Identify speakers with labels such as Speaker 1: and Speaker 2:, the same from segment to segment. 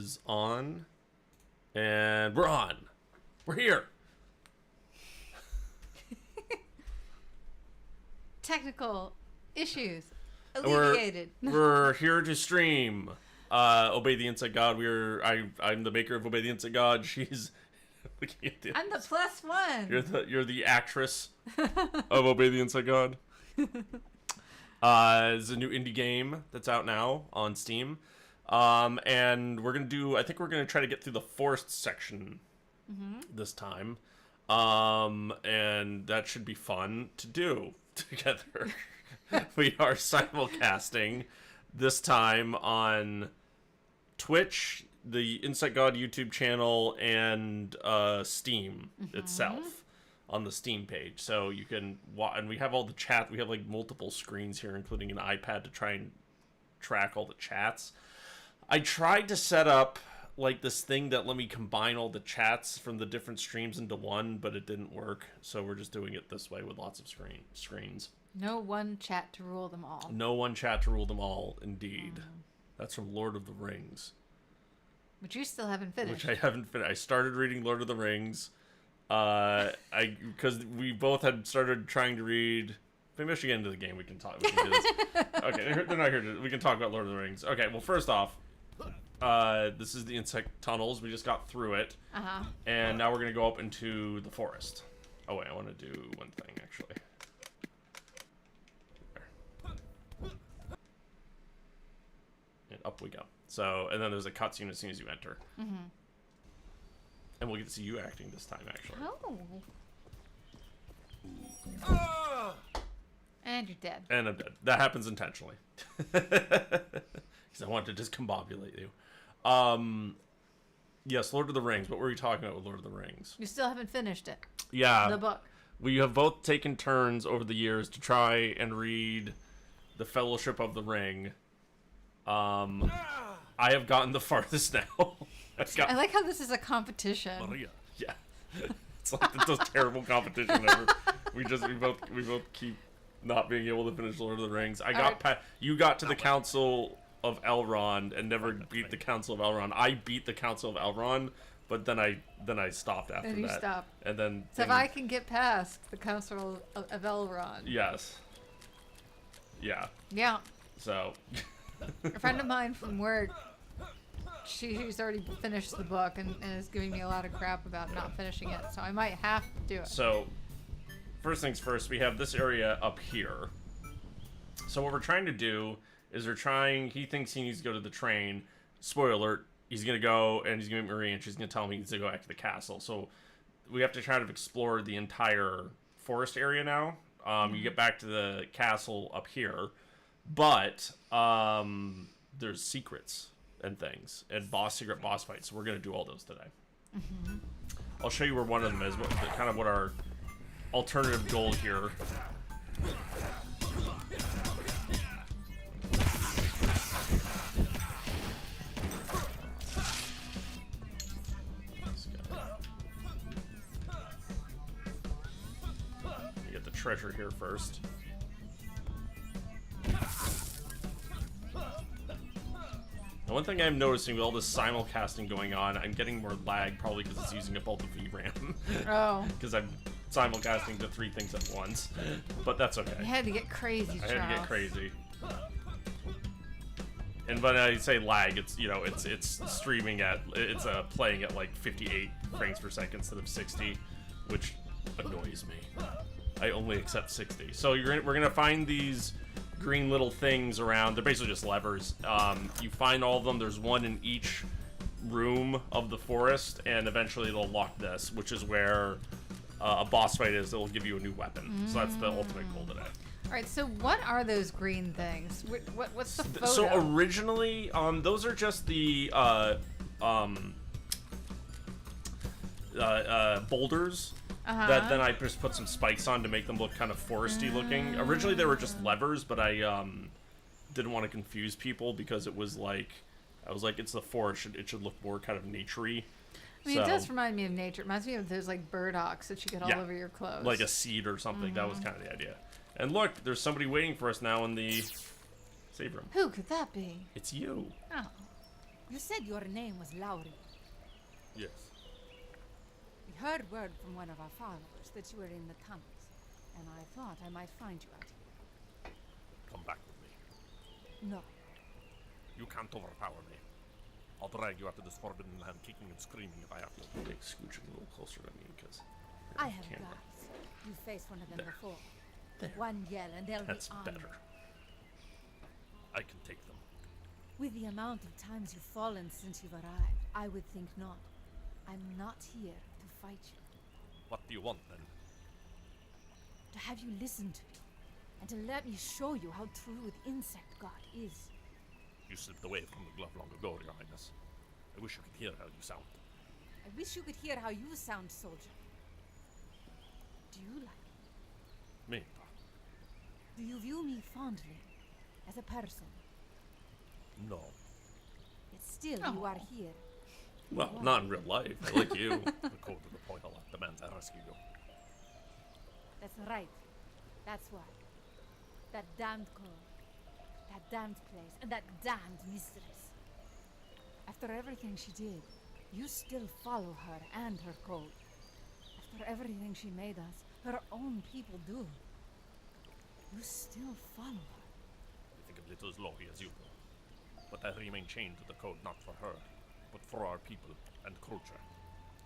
Speaker 1: is on. And we're on. We're here.
Speaker 2: Technical issues alleviated.
Speaker 1: We're here to stream Obey the Insect God. I'm the maker of Obey the Insect God. She's looking at
Speaker 2: I'm the plus one.
Speaker 1: You're the actress of Obey the Insect God. It's a new indie game that's out now on Steam. And I think we're gonna try to get through the forest section this time. And that should be fun to do together. We are simulcasting this time on Twitch, the Insect God YouTube channel, and Steam itself on the Steam page. So you can and we have all the chat. We have like multiple screens here, including an iPad to try and track all the chats. I tried to set up like this thing that let me combine all the chats from the different streams into one, but it didn't work. So we're just doing it this way with lots of screens.
Speaker 2: No one chat to rule them all.
Speaker 1: No one chat to rule them all, indeed. That's from Lord of the Rings.
Speaker 2: Which you still haven't finished.
Speaker 1: Which I haven't finished. I started reading Lord of the Rings. Because we both had started trying to read. Maybe I should get into the game. We can talk. We can do this. Okay, they're not here. We can talk about Lord of the Rings. Okay, well, first off, this is the insect tunnels. We just got through it. And now we're gonna go up into the forest. Oh wait, I want to do one thing actually. And up we go. So, and then there's a cutscene as soon as you enter. And we'll get to see you acting this time, actually.
Speaker 2: Oh. And you're dead.
Speaker 1: And I'm dead. That happens intentionally. Because I wanted to discombobulate you. Yes, Lord of the Rings. What were we talking about with Lord of the Rings?
Speaker 2: You still haven't finished it.
Speaker 1: Yeah.
Speaker 2: The book.
Speaker 1: We have both taken turns over the years to try and read The Fellowship of the Ring. I have gotten the farthest now.
Speaker 2: I like how this is a competition.
Speaker 1: Yeah. It's like those terrible competition ever. We both keep not being able to finish Lord of the Rings. You got to the Council of Elrond and never beat the Council of Elrond. I beat the Council of Elrond, but then I stopped after that.
Speaker 2: And you stopped.
Speaker 1: And then
Speaker 2: So if I can get past the Council of Elrond.
Speaker 1: Yes. Yeah.
Speaker 2: Yeah.
Speaker 1: So
Speaker 2: a friend of mine from work, she's already finished the book and is giving me a lot of crap about not finishing it, so I might have to do it.
Speaker 1: So, first things first, we have this area up here. So what we're trying to do is he thinks he needs to go to the train. Spoiler alert, he's going to go and he's going to meet Marie and she's going to tell him he needs to go back to the castle. So we have to try to explore the entire forest area now. You get back to the castle up here, but there's secrets and things and secret boss fights, so we're gonna do all those today. I'll show you where one of them is, kind of what our alternative goal here. You get the treasure here first. The one thing I'm noticing with all this simulcasting going on, I'm getting more lag, probably because it's using up all the VRAM.
Speaker 2: Oh.
Speaker 1: Because I'm simulcasting to 3 things at once. But that's okay.
Speaker 2: You had to get crazy, Charles.
Speaker 1: I had to get crazy. And when I say lag, it's, you know, it's streaming at, it's playing at like 58 frames per second instead of 60, which annoys me. I only accept 60. So we're gonna find these green little things around. They're basically just levers. You find all of them. There's one in each room of the forest, and eventually they'll lock this, which is where a boss fight is. It'll give you a new weapon. So that's the ultimate goal today.
Speaker 2: All right, so what are those green things? What's the photo?
Speaker 1: So originally, those are just the boulders that then I just put some spikes on to make them look kind of foresty looking. Originally they were just levers, but I didn't want to confuse people because it was like, I was like, it's the forest, it should look more kind of naturey.
Speaker 2: I mean, it does remind me of nature. It reminds me of those like burdocks that you get all over your clothes.
Speaker 1: Like a seed or something. That was kind of the idea. And look, there's somebody waiting for us now in the save room.
Speaker 2: Who could that be?
Speaker 1: It's you.
Speaker 2: Oh.
Speaker 3: You said your name was Lauri.
Speaker 1: Yes.
Speaker 3: We heard word from one of our followers that you were in the tunnels, and I thought I might find you out here.
Speaker 1: Come back with me.
Speaker 3: No.
Speaker 1: You can't overpower me. I'll drag you out to this forbidden land, kicking and screaming if I have to. Like, scooching a little closer to me, because
Speaker 3: I have guards. You faced one of them before. One yell and they'll
Speaker 1: That's
Speaker 3: be on
Speaker 1: better. I can take them.
Speaker 3: With the amount of times you've fallen since you've arrived, I would think not. I'm not here to fight you.
Speaker 1: What do you want, then?
Speaker 3: To have you listen to me, and to let me show you how true the insect god is.
Speaker 1: You slipped away from the glove long ago, Your Highness. I wish you could hear how you sound.
Speaker 3: I wish you could hear how you sound, soldier. Do you like me?
Speaker 1: Me?
Speaker 3: Do you view me fondly, as a person?
Speaker 1: No.
Speaker 3: Yet still you are here.
Speaker 1: Well, not in real life. I like you. The code of the Poihala demands I rescue you.
Speaker 3: That's right. That's why. That damned code. That damned place. And that damned mistress. After everything she did, you still follow her and her code. After everything she made us, her own people do. You still follow her.
Speaker 1: I think of little as lowly as you do. But I remain chained to the code not for her, but for our people and culture.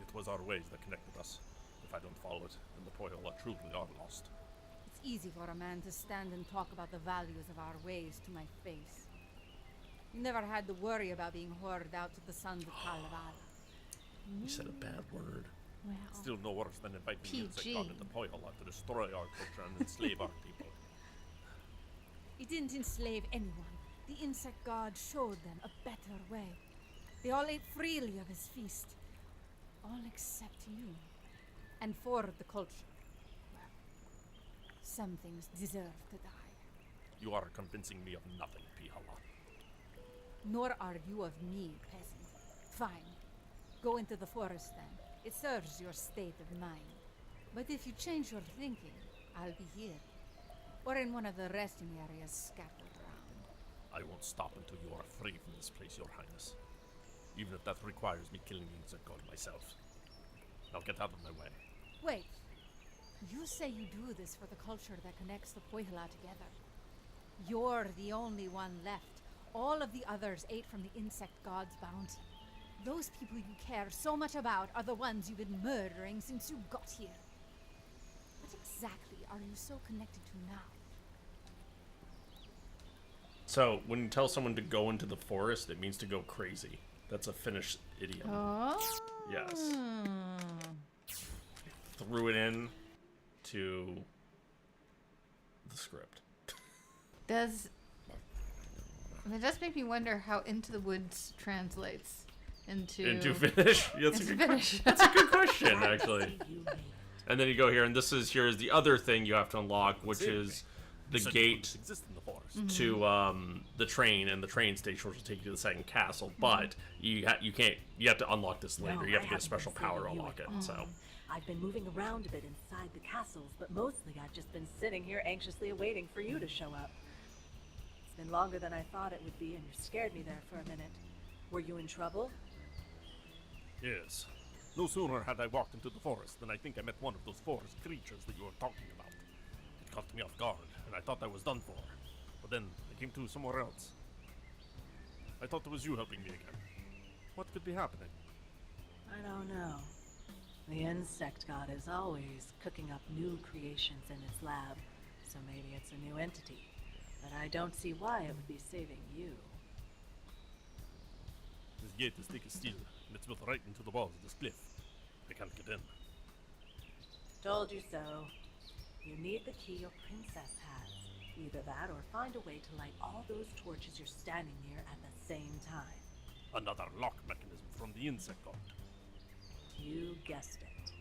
Speaker 1: It was our ways that connected us. If I don't follow it, then the Poihala truly are lost.
Speaker 3: It's easy for a man to stand and talk about the values of our ways to my face. You never had to worry about being whored out to the sons of Kalevala.
Speaker 1: You said a bad word.
Speaker 2: Wow.
Speaker 1: Still no worse than inviting the insect god into Poihala to destroy our culture and enslave our people.
Speaker 3: He didn't enslave anyone. The insect god showed them a better way. They all ate freely of his feast. All except you. And for the culture. Well, some things deserve to die.
Speaker 1: You are convincing me of nothing, Pihala.
Speaker 3: Nor are you of me, peasant. Fine. Go into the forest then. It serves your state of mind. But if you change your thinking, I'll be here. Or in one of the resting areas scattered around.
Speaker 1: I won't stop until you are free from this place, Your Highness. Even if that requires me killing the insect god myself. Now get out of my way.
Speaker 3: Wait. You say you do this for the culture that connects the Poihala together. You're the only one left. All of the others ate from the insect god's bounty. Those people you care so much about are the ones you've been murdering since you got here. What exactly are you so connected to now?
Speaker 1: So, when you tell someone to go into the forest, it means to go crazy. That's a Finnish idiom.
Speaker 2: Oh.
Speaker 1: Yes. Threw it in to the script.
Speaker 2: Does it does make me wonder how Into the Woods translates into
Speaker 1: Finnish? Yeah, that's,
Speaker 2: into
Speaker 1: a good
Speaker 2: Finnish.
Speaker 1: that's a good question, actually. And then you go here, and here is the other thing you have to unlock, which is the gate
Speaker 4: exist in the forest.
Speaker 1: to the train, and the train station which will take you to the second castle. But you have to unlock this later.
Speaker 5: No,
Speaker 1: you have
Speaker 5: I
Speaker 1: to get a
Speaker 5: haven't
Speaker 1: special
Speaker 5: been
Speaker 1: power to
Speaker 5: seeing you
Speaker 1: unlock it.
Speaker 5: at
Speaker 1: So
Speaker 5: all. I've been moving around a bit inside the castles, but mostly I've just been sitting here anxiously awaiting for you to show up. It's been longer than I thought it would be, and you scared me there for a minute. Were you in trouble?
Speaker 4: Yes. No sooner had I walked into the forest than I think I met one of those forest creatures that you were talking about. It caught me off guard, and I thought I was done for. But then I came to somewhere else. I thought it was you helping me again. What could be happening?
Speaker 5: I don't know. The insect god is always cooking up new creations in its lab, so maybe it's a new entity. But I don't see why it would be saving you.
Speaker 4: This gate is thick as steel, and it's built right into the walls of this cliff. I can't get in.
Speaker 5: Told you so. You need the key your princess has. Either that or find a way to light all those torches you're standing near at the same time.
Speaker 4: Another lock mechanism from the insect god.
Speaker 5: You guessed it.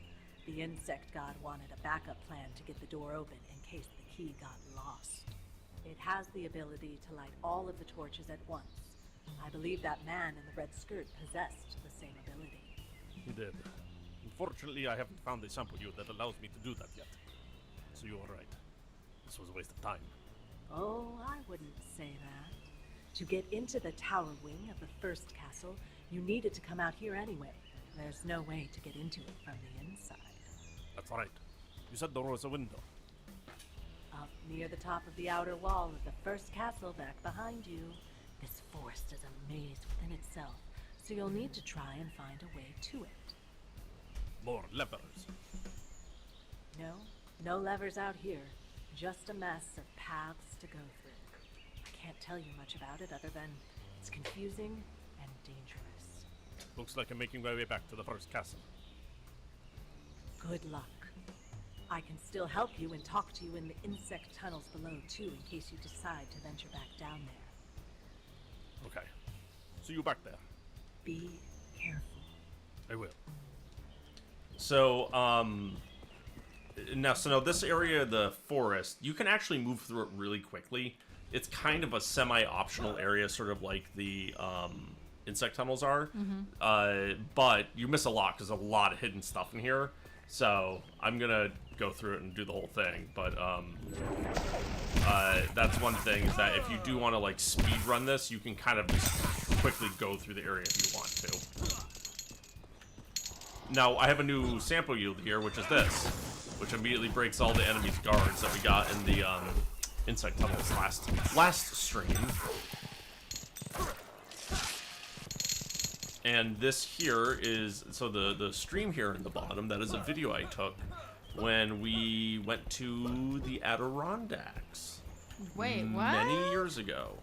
Speaker 5: The insect god wanted a backup plan to get the door open in case the key got lost. It has the ability to light all of the torches at once. I believe that man in the red skirt possessed the same ability.
Speaker 4: He did. Unfortunately, I haven't found a sample unit that allows me to do that yet. So you are right. This was a waste of time.
Speaker 5: Oh, I wouldn't say that. To get into the tower wing of the first castle, you needed to come out here anyway. There's no way to get into it from the inside.
Speaker 4: That's right. You said there was a window.
Speaker 5: Up near the top of the outer wall of the first castle back behind you. This forest is a maze within itself, so you'll need to try and find a way to it.
Speaker 4: More levers.
Speaker 5: No levers out here. Just a mess of paths to go through. I can't tell you much about it other than it's confusing and dangerous.
Speaker 4: Looks like I'm making my way back to the first castle.
Speaker 5: Good luck. I can still help you and talk to you in the insect tunnels below too, in case you decide to venture back down there.
Speaker 4: Okay. See you back there.
Speaker 5: Be careful.
Speaker 4: I will.
Speaker 1: So, now this area of the forest, you can actually move through it really quickly. It's kind of a semi-optional area, sort of like the insect tunnels are. But you miss a lot because there's a lot of hidden stuff in here. So I'm gonna go through it and do the whole thing. But that's one thing, is that if you do want to like speed run this, you can kind of just quickly go through the area if you want to. Now I have a new sample yield here, which is this, which immediately breaks all the enemy's guards that we got in the insect tunnels last stream. And this here is, so the stream here in the bottom, that is a video I took when we went to the Adirondacks.
Speaker 2: Wait, what?
Speaker 1: Many years ago.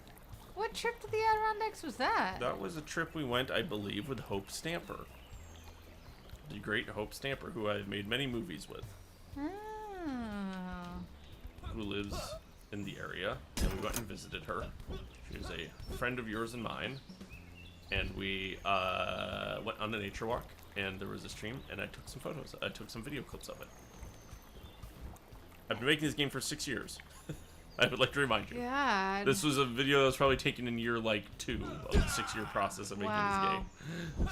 Speaker 2: What trip to the Adirondacks was that?
Speaker 1: That was a trip we went, I believe, with Hope Stamper. The great Hope Stamper, who I've made many movies with.
Speaker 2: Oh.
Speaker 1: Who lives in the area, and we went and visited her. She was a friend of yours and mine, and we went on a nature walk, and there was a stream, and I took some photos. I took some video clips of it. I've been making this game for 6 years. I would like to remind you.
Speaker 2: Yeah.
Speaker 1: This was a video that was probably taken in year like 2 of the 6-year process of making this game.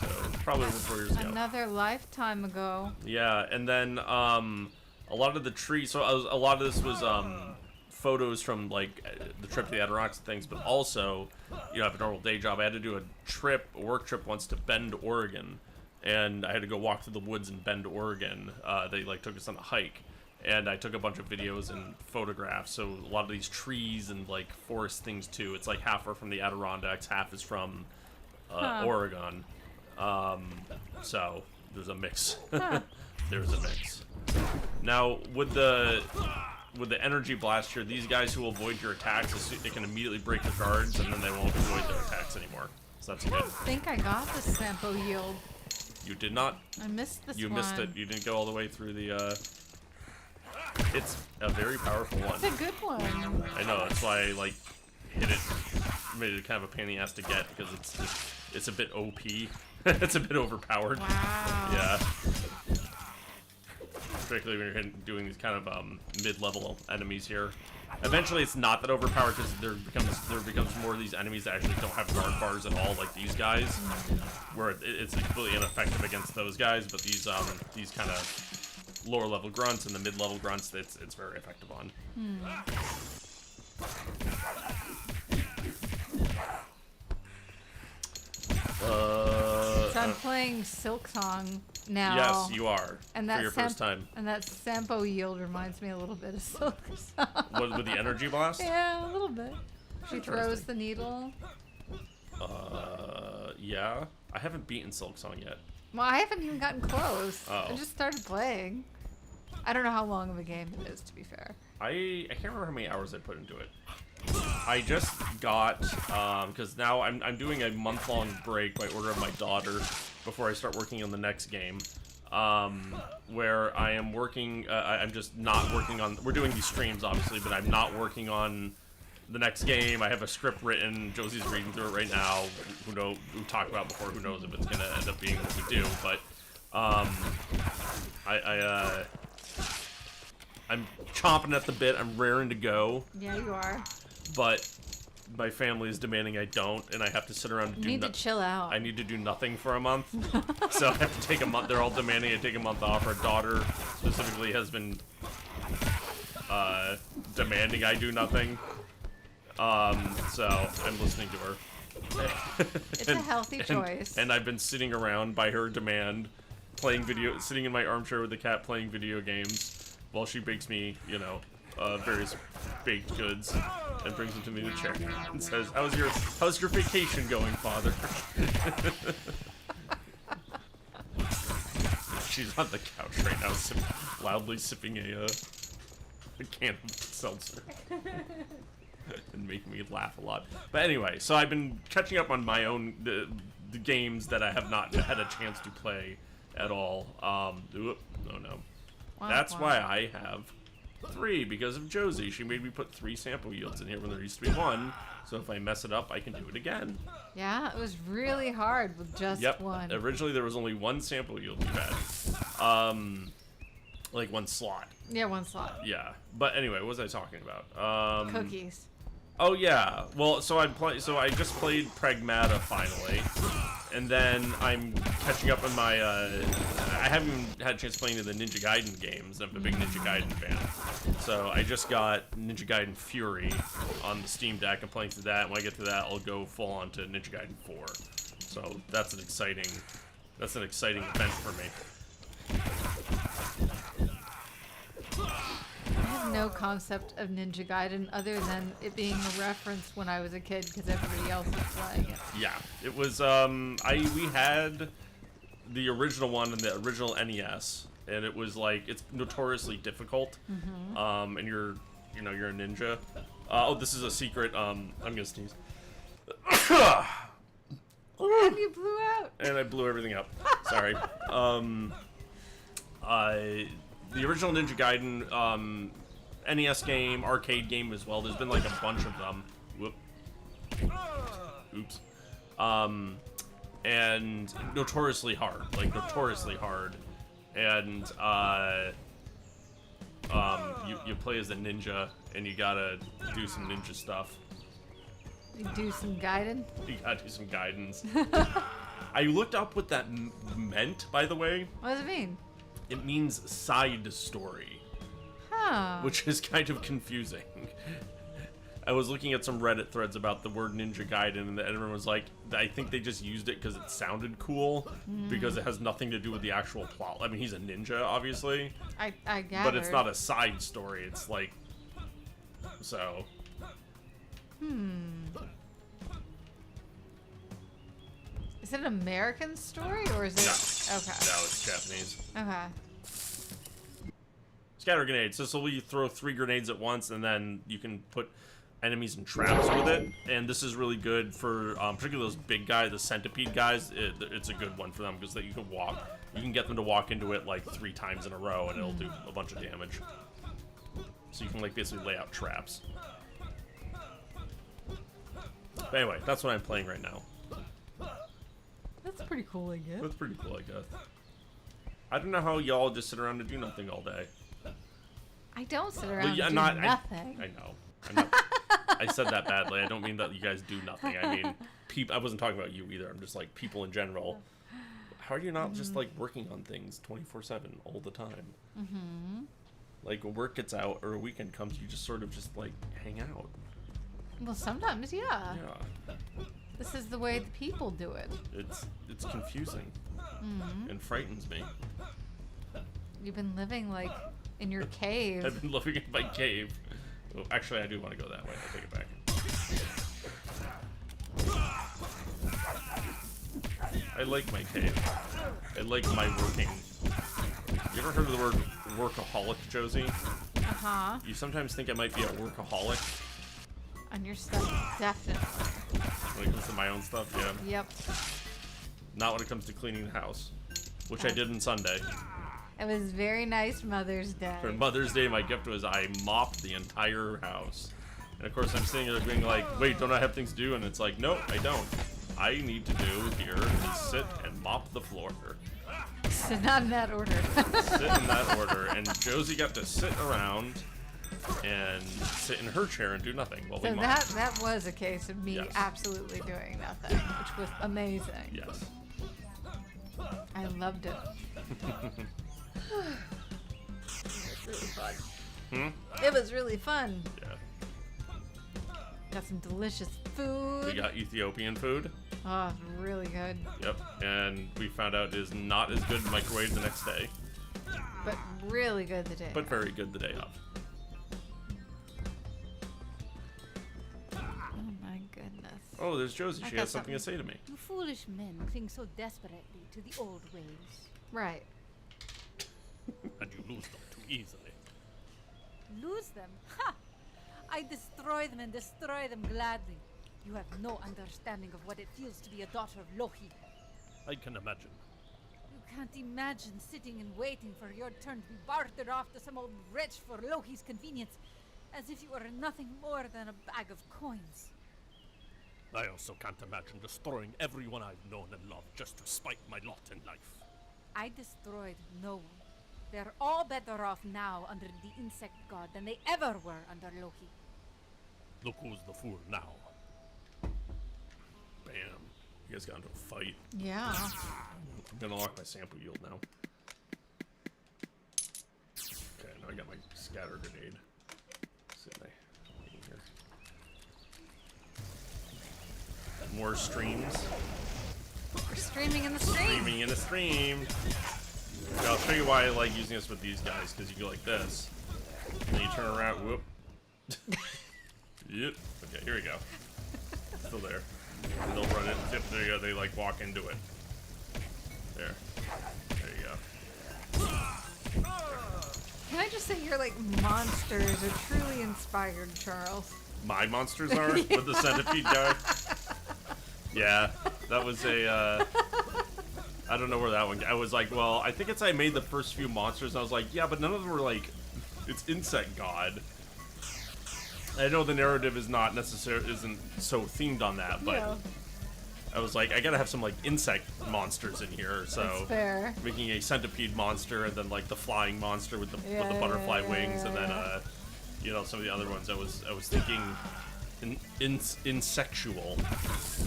Speaker 1: So probably over 4 years ago.
Speaker 2: Another lifetime ago.
Speaker 1: Yeah, and then a lot of the trees. So a lot of this was photos from like the trip to the Adirondacks and things, but also, you know, I have a normal day job. I had to do a work trip once to Bend, Oregon, and I had to go walk through the woods in Bend, Oregon. They like took us on a hike, and I took a bunch of videos and photographs. So a lot of these trees and like forest things too. It's like half are from the Adirondacks, half is from Oregon. So there's a mix. There's a mix. Now with the energy blast here, these guys who will avoid your attacks, they can immediately break your guards, and then they won't avoid their attacks anymore. So that's
Speaker 2: I
Speaker 1: good.
Speaker 2: don't think I got the sample yield.
Speaker 1: You did not.
Speaker 2: I missed this
Speaker 1: You
Speaker 2: one.
Speaker 1: missed it. You didn't go all the way through the. It's a very powerful one.
Speaker 2: It's a good one.
Speaker 1: I know. That's why I like hit it. Made it kind of a pain in the ass to get, because it's a bit OP. It's a bit overpowered.
Speaker 2: Wow.
Speaker 1: Yeah. Particularly when you're doing these kind of mid-level enemies here. Eventually, it's not that overpowered, because there becomes more of these enemies that actually don't have guard bars at all, like these guys, where it's completely ineffective against those guys. But these kind of lower-level grunts and the mid-level grunts, it's very effective on.
Speaker 2: So I'm playing Silksong now.
Speaker 1: Yes, you are.
Speaker 2: And
Speaker 1: for
Speaker 2: that
Speaker 1: your first time.
Speaker 2: And that Sampo yield reminds me a little bit of Silksong.
Speaker 1: With the energy blast?
Speaker 2: Yeah, a little bit. She throws
Speaker 1: Interesting.
Speaker 2: the needle.
Speaker 1: Yeah. I haven't beaten Silksong yet.
Speaker 2: Well, I haven't even gotten close. I
Speaker 1: Oh.
Speaker 2: just started playing. I don't know how long of a game it is, to be fair.
Speaker 1: I can't remember how many hours I put into it. I just got, because now I'm doing a month-long break by order of my daughter before I start working on the next game, where I am working, I'm just not working on, we're doing these streams obviously, but I'm not working on the next game. I have a script written, Josie's reading through it right now, we talked about before, who knows if it's going to end up being what we do, but I'm chomping at the bit, I'm raring to go.
Speaker 2: Yeah, you are.
Speaker 1: But my family is demanding I don't, and I have to sit around and
Speaker 2: You
Speaker 1: do
Speaker 2: need to chill out.
Speaker 1: I need to do nothing for a month. So I have to take a month. They're all demanding I take a month off. Our daughter specifically has been demanding I do nothing. So I'm listening to her.
Speaker 2: It's a healthy choice.
Speaker 1: And I've been sitting around by her demand, sitting in my armchair with the cat playing video games while she bakes me, various baked goods and brings them to me in the chair and says, how's your vacation going, Father? She's on the couch right now, loudly sipping a can of seltzer. And making me laugh a lot. But anyway, so I've been catching up on my own the games that I have not had a chance to play at all. No. That's why I have 3 because of Josie. She made me put 3 sample yields in here when there used to be 1. So if I mess it up, I can do it again.
Speaker 2: Yeah, it was really hard with just 1.
Speaker 1: Originally there was only 1 sample yield you had. Like 1 slot.
Speaker 2: Yeah, 1 slot.
Speaker 1: Yeah. But anyway, what was I talking about?
Speaker 2: Cookies.
Speaker 1: Oh yeah. Well, so I just played Pragmata finally, and then I'm catching up on my. I haven't even had a chance to play any of the Ninja Gaiden games. I'm a big Ninja Gaiden fan, so I just got Ninja Gaiden Fury on the Steam Deck. I'm playing through that. When I get to that, I'll go full on to Ninja Gaiden 4. So that's an exciting event for me.
Speaker 2: I have no concept of Ninja Gaiden other than it being a reference when I was a kid because everybody else was playing it.
Speaker 1: Yeah, it was. We had the original one and the original NES, and it was like it's notoriously difficult. And you're a ninja. This is a secret. I'm gonna sneeze.
Speaker 2: And you blew out.
Speaker 1: And I blew everything up. Sorry. The original Ninja Gaiden NES game, arcade game as well. There's been like a bunch of them. Whoop. Oops. And notoriously hard. And you play as a ninja, and you gotta do some ninja stuff.
Speaker 2: You do some Gaiden?
Speaker 1: You gotta do some guidance. I looked up what that meant, by the way.
Speaker 2: What does it mean?
Speaker 1: It means side story, which is kind of confusing. I was looking at some Reddit threads about the word Ninja Gaiden, and everyone was like, I think they just used it because it sounded cool, because it has nothing to do with the actual plot. I mean, he's a ninja, obviously.
Speaker 2: I gathered.
Speaker 1: But it's not a side story. It's like, so.
Speaker 2: Is it an American story, or is it...
Speaker 1: No.
Speaker 2: Okay.
Speaker 1: No, it's Japanese.
Speaker 2: Okay.
Speaker 1: Scatter grenades. So you throw 3 grenades at once, and then you can put enemies in traps with it. And this is really good for particularly those big guys, the centipede guys. It's a good one for them because you can walk. You can get them to walk into it like 3 times in a row, and it'll do a bunch of damage. So you can like basically lay out traps. But anyway, that's what I'm playing right now.
Speaker 2: That's pretty cool, I guess.
Speaker 1: That's pretty cool, I guess. I don't know how y'all just sit around and do nothing all day.
Speaker 2: I don't sit around and do nothing.
Speaker 1: I know. I said that badly. I don't mean that you guys do nothing. I mean, I wasn't talking about you either. I'm just like people in general. How are you not just like working on things 24/7 all the time? Like when work gets out or a weekend comes, you just sort of just like hang out.
Speaker 2: Well, sometimes, yeah.
Speaker 1: Yeah.
Speaker 2: This is the way the people do it.
Speaker 1: It's confusing and frightens me.
Speaker 2: You've been living like in your cave.
Speaker 1: I've been living in my cave. Oh, actually, I do want to go that way. I'll take it back. I like my cave. I like my working. You ever heard of the word workaholic, Josie?
Speaker 2: Uh-huh.
Speaker 1: You sometimes think I might be a workaholic.
Speaker 2: On your stuff, definitely.
Speaker 1: When it comes to my own stuff, yeah.
Speaker 2: Yep.
Speaker 1: Not when it comes to cleaning the house, which I did on Sunday.
Speaker 2: It was very nice Mother's Day.
Speaker 1: For Mother's Day, my gift was I mopped the entire house. And of course, I'm sitting there being like, wait, don't I have things to do? And it's like, nope, I don't. I need to do here is sit and mop the floor.
Speaker 2: So not in that order.
Speaker 1: Sit in that order. And Josie got to sit around and sit in her chair and do nothing while we
Speaker 2: So
Speaker 1: mopped.
Speaker 2: that was a case of me
Speaker 1: Yes.
Speaker 2: absolutely doing nothing, which was amazing.
Speaker 1: Yes.
Speaker 2: I loved it. It was really fun.
Speaker 1: Yeah.
Speaker 2: Got some delicious food.
Speaker 1: We got Ethiopian food.
Speaker 2: Oh, really good.
Speaker 1: Yep. And we found out it is not as good microwave the next day,
Speaker 2: But really good the day.
Speaker 1: but very good the day of.
Speaker 2: Oh my goodness.
Speaker 1: Oh, there's Josie.
Speaker 2: I
Speaker 1: She
Speaker 2: got
Speaker 1: has something to say to me.
Speaker 3: You foolish men cling so desperately to the old ways.
Speaker 2: Right.
Speaker 4: And you lose them too easily.
Speaker 3: Lose them? Ha! I destroy them and destroy them gladly. You have no understanding of what it feels to be a daughter of Loki.
Speaker 4: I can imagine.
Speaker 3: You can't imagine sitting and waiting for your turn to be bartered off to some old wretch for Loki's convenience, as if you were nothing more than a bag of coins.
Speaker 4: I also can't imagine destroying everyone I've known and loved just to spite my lot in life.
Speaker 3: I destroyed no one. They're all better off now under the insect god than they ever were under Loki.
Speaker 4: Look who's the fool now.
Speaker 1: Bam. You guys got into a fight.
Speaker 2: Yeah.
Speaker 1: I'm gonna lock my sample yield now. Okay, now I got my scatter grenade. Sit in here. And more streams.
Speaker 2: We're streaming in the stream.
Speaker 1: Streaming in a stream. Okay, I'll show you why I like using this with these guys, because you go like this. And then you turn around, whoop. Yep. Okay, here we go. Still there. And they'll run it. Yep, there you go. They like walk into it. There. There you go.
Speaker 2: Can I just say your like monsters are truly inspired, Charles?
Speaker 1: My monsters are with the centipede guy. Yeah, that was a. I don't know where that one. I was like, well, I think it's I made the first few monsters. And I was like, yeah, but none of them were like, it's insect god. I know the narrative is not necessarily isn't so themed on that, but
Speaker 2: Yeah.
Speaker 1: I was like, I gotta have some like insect monsters in here. So
Speaker 2: That's fair.
Speaker 1: making a centipede monster and then like the flying monster with the
Speaker 2: Yeah,
Speaker 1: butterfly
Speaker 2: yeah,
Speaker 1: wings,
Speaker 2: yeah,
Speaker 1: and then
Speaker 2: yeah.
Speaker 1: you know, some of the other ones. I was thinking insexual.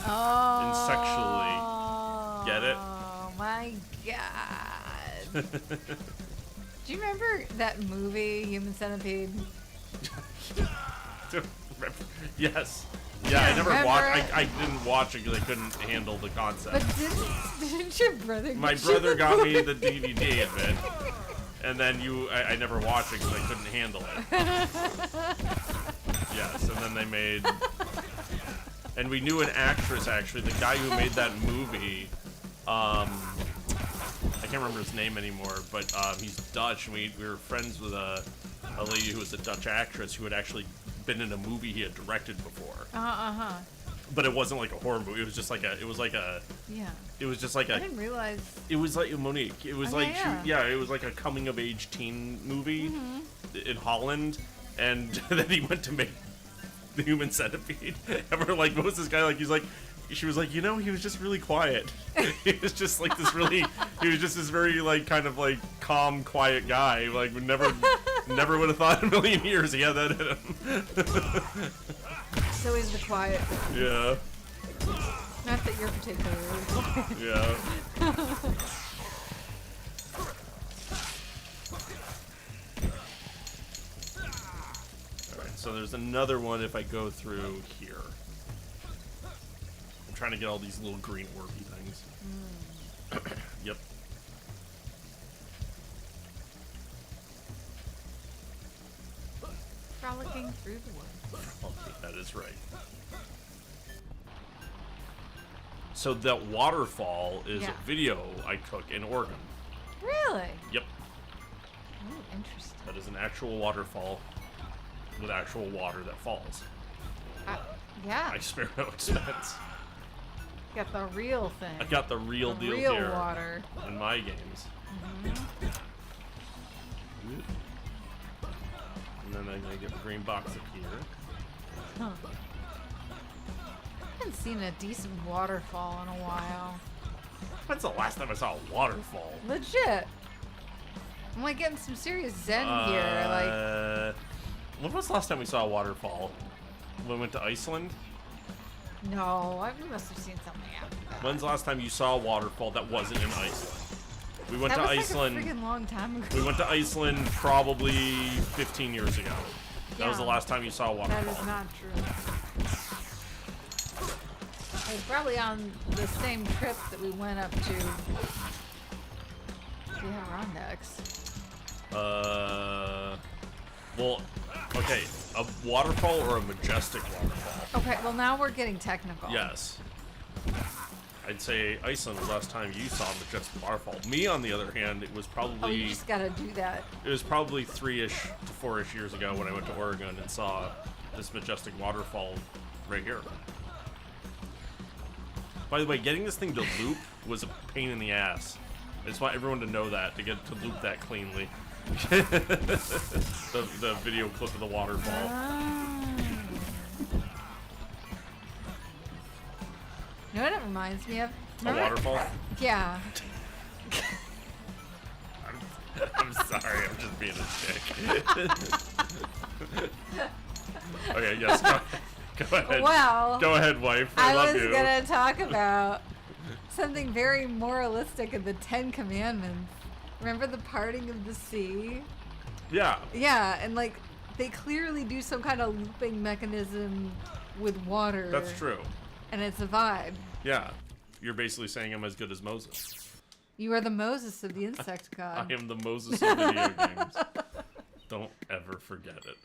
Speaker 2: Oh.
Speaker 1: Get it?
Speaker 2: Oh my god. Do you remember that movie, Human Centipede?
Speaker 1: Yes. Yeah,
Speaker 2: Yeah,
Speaker 1: I never
Speaker 2: remember
Speaker 1: watched.
Speaker 2: it?
Speaker 1: I didn't watch it because I couldn't handle the concept.
Speaker 2: But didn't your brother?
Speaker 1: My
Speaker 2: get you
Speaker 1: brother
Speaker 2: the
Speaker 1: got me
Speaker 2: movie?
Speaker 1: the DVD of it, and then I never watched it because I couldn't handle it. Yes, and then they made, and we knew an actress actually, the guy who made that movie. I can't remember his name anymore, but he's Dutch, and we were friends with a lady who was a Dutch actress who had actually been in a movie he had directed before. But it wasn't like a horror movie. It was just like a. It was like a.
Speaker 2: Yeah.
Speaker 1: It was just like
Speaker 2: I
Speaker 1: a.
Speaker 2: didn't realize.
Speaker 1: It was like Monique. It was
Speaker 2: Oh,
Speaker 1: like
Speaker 2: yeah.
Speaker 1: it was like a coming of age teen movie in Holland, and then he went to make the Human Centipede. And we're like, what was this guy like? He's like, she was like, you know, he was just really quiet. He was just like this really. He was just this very like kind of like calm, quiet guy. Like we never would have thought in a million years he had that in him.
Speaker 2: So is the quiet.
Speaker 1: Yeah.
Speaker 2: Not that you're particularly quiet.
Speaker 1: Yeah. Alright, so there's another one if I go through here. I'm trying to get all these little green orby things. Yep.
Speaker 2: Frolicking through the woods.
Speaker 1: Okay, that is right. So that waterfall is
Speaker 2: Yeah.
Speaker 1: a video I took in Oregon.
Speaker 2: Really?
Speaker 1: Yep.
Speaker 2: Ooh, interesting.
Speaker 1: That is an actual waterfall with actual water that falls.
Speaker 2: Yeah.
Speaker 1: I spare no expense.
Speaker 2: Got the real thing.
Speaker 1: I got the real
Speaker 2: the
Speaker 1: deal
Speaker 2: real
Speaker 1: here
Speaker 2: water.
Speaker 1: in my games. And then I'm gonna get the green box up here.
Speaker 2: Huh. I haven't seen a decent waterfall in a while.
Speaker 1: When's the last time I saw a waterfall?
Speaker 2: Legit. I'm like getting some serious zen here. Like,
Speaker 1: When was the last time we saw a waterfall? When we went to Iceland?
Speaker 2: no, we must have seen something after that.
Speaker 1: When's the last time you saw a waterfall that wasn't in Iceland? We went
Speaker 2: That
Speaker 1: to
Speaker 2: was
Speaker 1: Iceland.
Speaker 2: like a freaking long time ago.
Speaker 1: We went to Iceland probably 15 years ago. That was the
Speaker 2: Yeah.
Speaker 1: last time you saw a
Speaker 2: That
Speaker 1: waterfall.
Speaker 2: is not true. It was probably on the same trip that we went up to the Adirondacks.
Speaker 1: Well, okay, a waterfall or a majestic waterfall?
Speaker 2: Okay, well now we're getting technical.
Speaker 1: Yes. I'd say Iceland was the last time you saw a majestic waterfall. Me, on the other hand, it was
Speaker 2: Oh,
Speaker 1: probably
Speaker 2: you just gotta do that.
Speaker 1: it was probably 3-ish to 4-ish years ago when I went to Oregon and saw this majestic waterfall right here. By the way, getting this thing to loop was a pain in the ass. I just want everyone to know that, to get to loop that cleanly. the video clip of the waterfall.
Speaker 2: You know what it reminds me of?
Speaker 1: A
Speaker 2: Remember-
Speaker 1: waterfall?
Speaker 2: Yeah.
Speaker 1: I'm sorry, I'm just being a dick. Okay, yes, go ahead.
Speaker 2: Well,
Speaker 1: Go ahead, wife.
Speaker 2: I
Speaker 1: love
Speaker 2: was
Speaker 1: you.
Speaker 2: gonna talk about something very moralistic in the Ten Commandments. Remember the parting of the sea?
Speaker 1: Yeah.
Speaker 2: Yeah, and like they clearly do some kind of looping mechanism with water.
Speaker 1: That's true.
Speaker 2: And it's a vibe.
Speaker 1: Yeah. You're basically saying I'm as good as Moses.
Speaker 2: You are the Moses of the insect god.
Speaker 1: I am the Moses of video games. Don't ever forget it.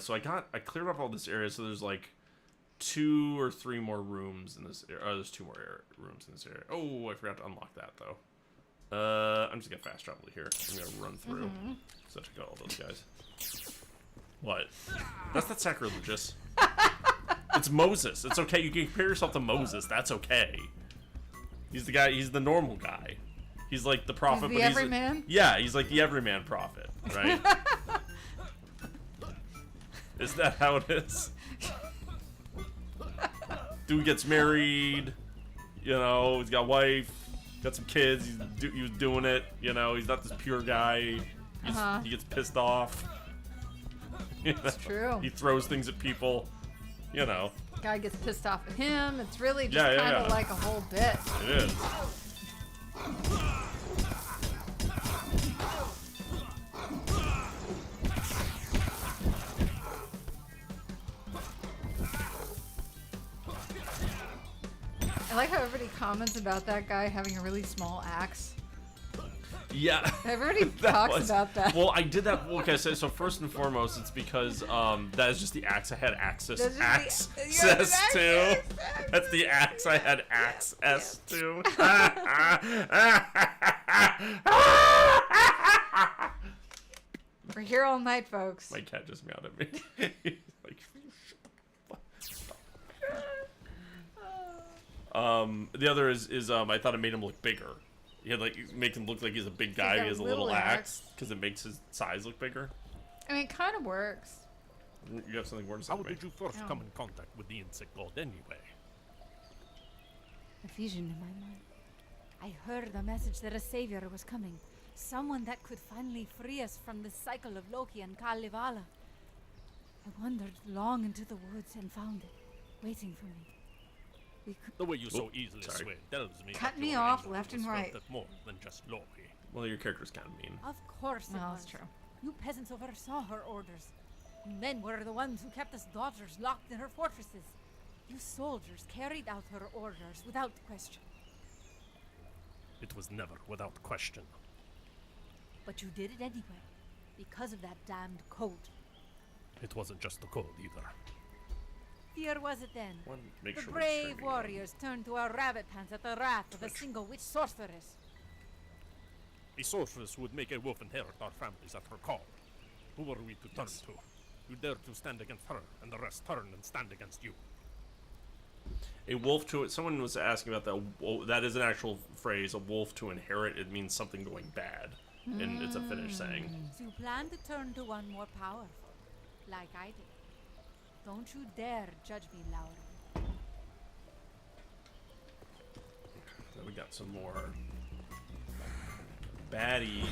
Speaker 1: So I cleared up all this area, so there's like 2 or 3 more rooms in this area. There's 2 more rooms in this area. Oh, I forgot to unlock that though. I'm just gonna fast travel here. I'm gonna run through. So check out all those guys. What? That's not sacrilegious. It's Moses. It's okay. You can compare yourself to Moses. That's okay. He's the guy. He's the normal guy. He's like the prophet.
Speaker 2: He's the
Speaker 1: but
Speaker 2: everyman?
Speaker 1: Yeah, he's like the everyman prophet, right? Is that how it is? Dude gets married. You know, he's got a wife. Got some kids. He was doing it. You know, he's not this pure guy. He gets pissed off. You know?
Speaker 2: It's true.
Speaker 1: He throws things at people. You know.
Speaker 2: Guy gets pissed off at him. It's really just
Speaker 1: Yeah,
Speaker 2: kind of
Speaker 1: yeah.
Speaker 2: like a whole bit.
Speaker 1: It is.
Speaker 2: I like how everybody comments about that guy having a really small axe.
Speaker 1: Yeah.
Speaker 2: Everybody
Speaker 1: That
Speaker 2: talks
Speaker 1: was-
Speaker 2: about that.
Speaker 1: Well, I did that. Okay, so first and foremost, it's because that is just the axe I had access
Speaker 2: That's just the-
Speaker 1: access to.
Speaker 2: Yes,
Speaker 1: That's the axe I had access to.
Speaker 2: We're here all night, folks.
Speaker 1: My cat just meowed at me. He's like, the other is I thought it made him look bigger. He had make him look like he's a big guy.
Speaker 2: got
Speaker 1: He has a
Speaker 2: little
Speaker 1: little axe
Speaker 2: axe.
Speaker 1: because it makes his size look bigger.
Speaker 2: I mean, it kind of works.
Speaker 1: You have something more to say?
Speaker 4: How
Speaker 1: to me?
Speaker 4: did you first
Speaker 2: No.
Speaker 4: come in contact with the insect god anyway?
Speaker 3: A vision in my mind. I heard a message that a savior was coming. Someone that could finally free us from the cycle of Loki and Kalevala. I wandered long into the woods and found it, waiting for me. We could
Speaker 4: The way you so
Speaker 1: Oop,
Speaker 4: easily
Speaker 1: sorry.
Speaker 4: sway tells me
Speaker 2: Cut
Speaker 4: that
Speaker 2: me
Speaker 4: your
Speaker 2: off
Speaker 4: anger
Speaker 2: left and
Speaker 4: was felt
Speaker 2: right.
Speaker 4: at more than just Loki.
Speaker 1: Well, your character's kind of mean.
Speaker 3: Of course it
Speaker 2: Well,
Speaker 3: was.
Speaker 2: that's true.
Speaker 3: You peasants oversaw her orders. You men were the ones who kept us daughters locked in her fortresses. You soldiers carried out her orders without question.
Speaker 4: It was never without question.
Speaker 3: But you did it anyway, because of that damned code.
Speaker 4: It wasn't just the code either.
Speaker 3: Fear was it then?
Speaker 1: One, make
Speaker 3: The
Speaker 1: sure we're
Speaker 3: brave
Speaker 1: streaming.
Speaker 3: warriors turned to our rabbit pants at the wrath of a single witch sorceress.
Speaker 4: A sorceress would make a wolf inherit our families at her call. Who were we to turn to? You dared to stand against her, and the rest turn and stand against you.
Speaker 1: A wolf to it. Someone was asking about that. That is an actual phrase. A wolf to inherit. It means something going bad, and it's a Finnish saying.
Speaker 3: So you plan to turn to one more powerful, like I did. Don't you dare judge me, Laura.
Speaker 1: Then we got some more baddies.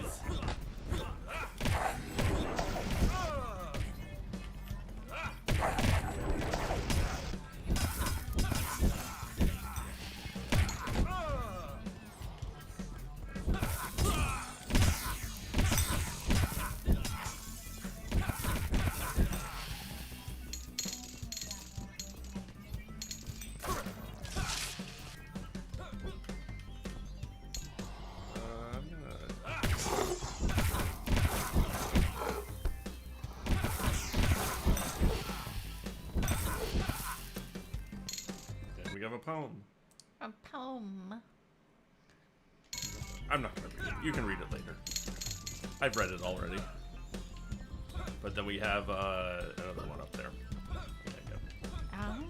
Speaker 1: poem.
Speaker 2: A poem.
Speaker 1: I'm not gonna read it. You can read it later. I've read it already. But then we have another one up there. Okay, good.
Speaker 2: Oh.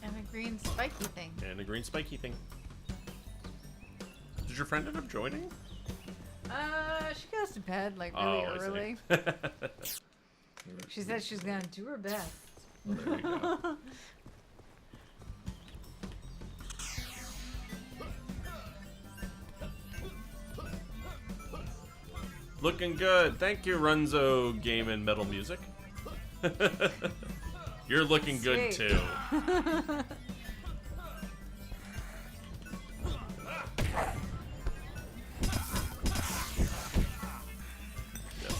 Speaker 2: And a green spiky thing.
Speaker 1: And a green spiky thing. Did your friend end up joining?
Speaker 2: She goes to bed like really
Speaker 1: I see.
Speaker 2: early. She said she's gonna do her best.
Speaker 1: Well, there you go. Looking good. Thank you, Runzo Game and Metal Music. You're looking good
Speaker 2: Sweet.
Speaker 1: too.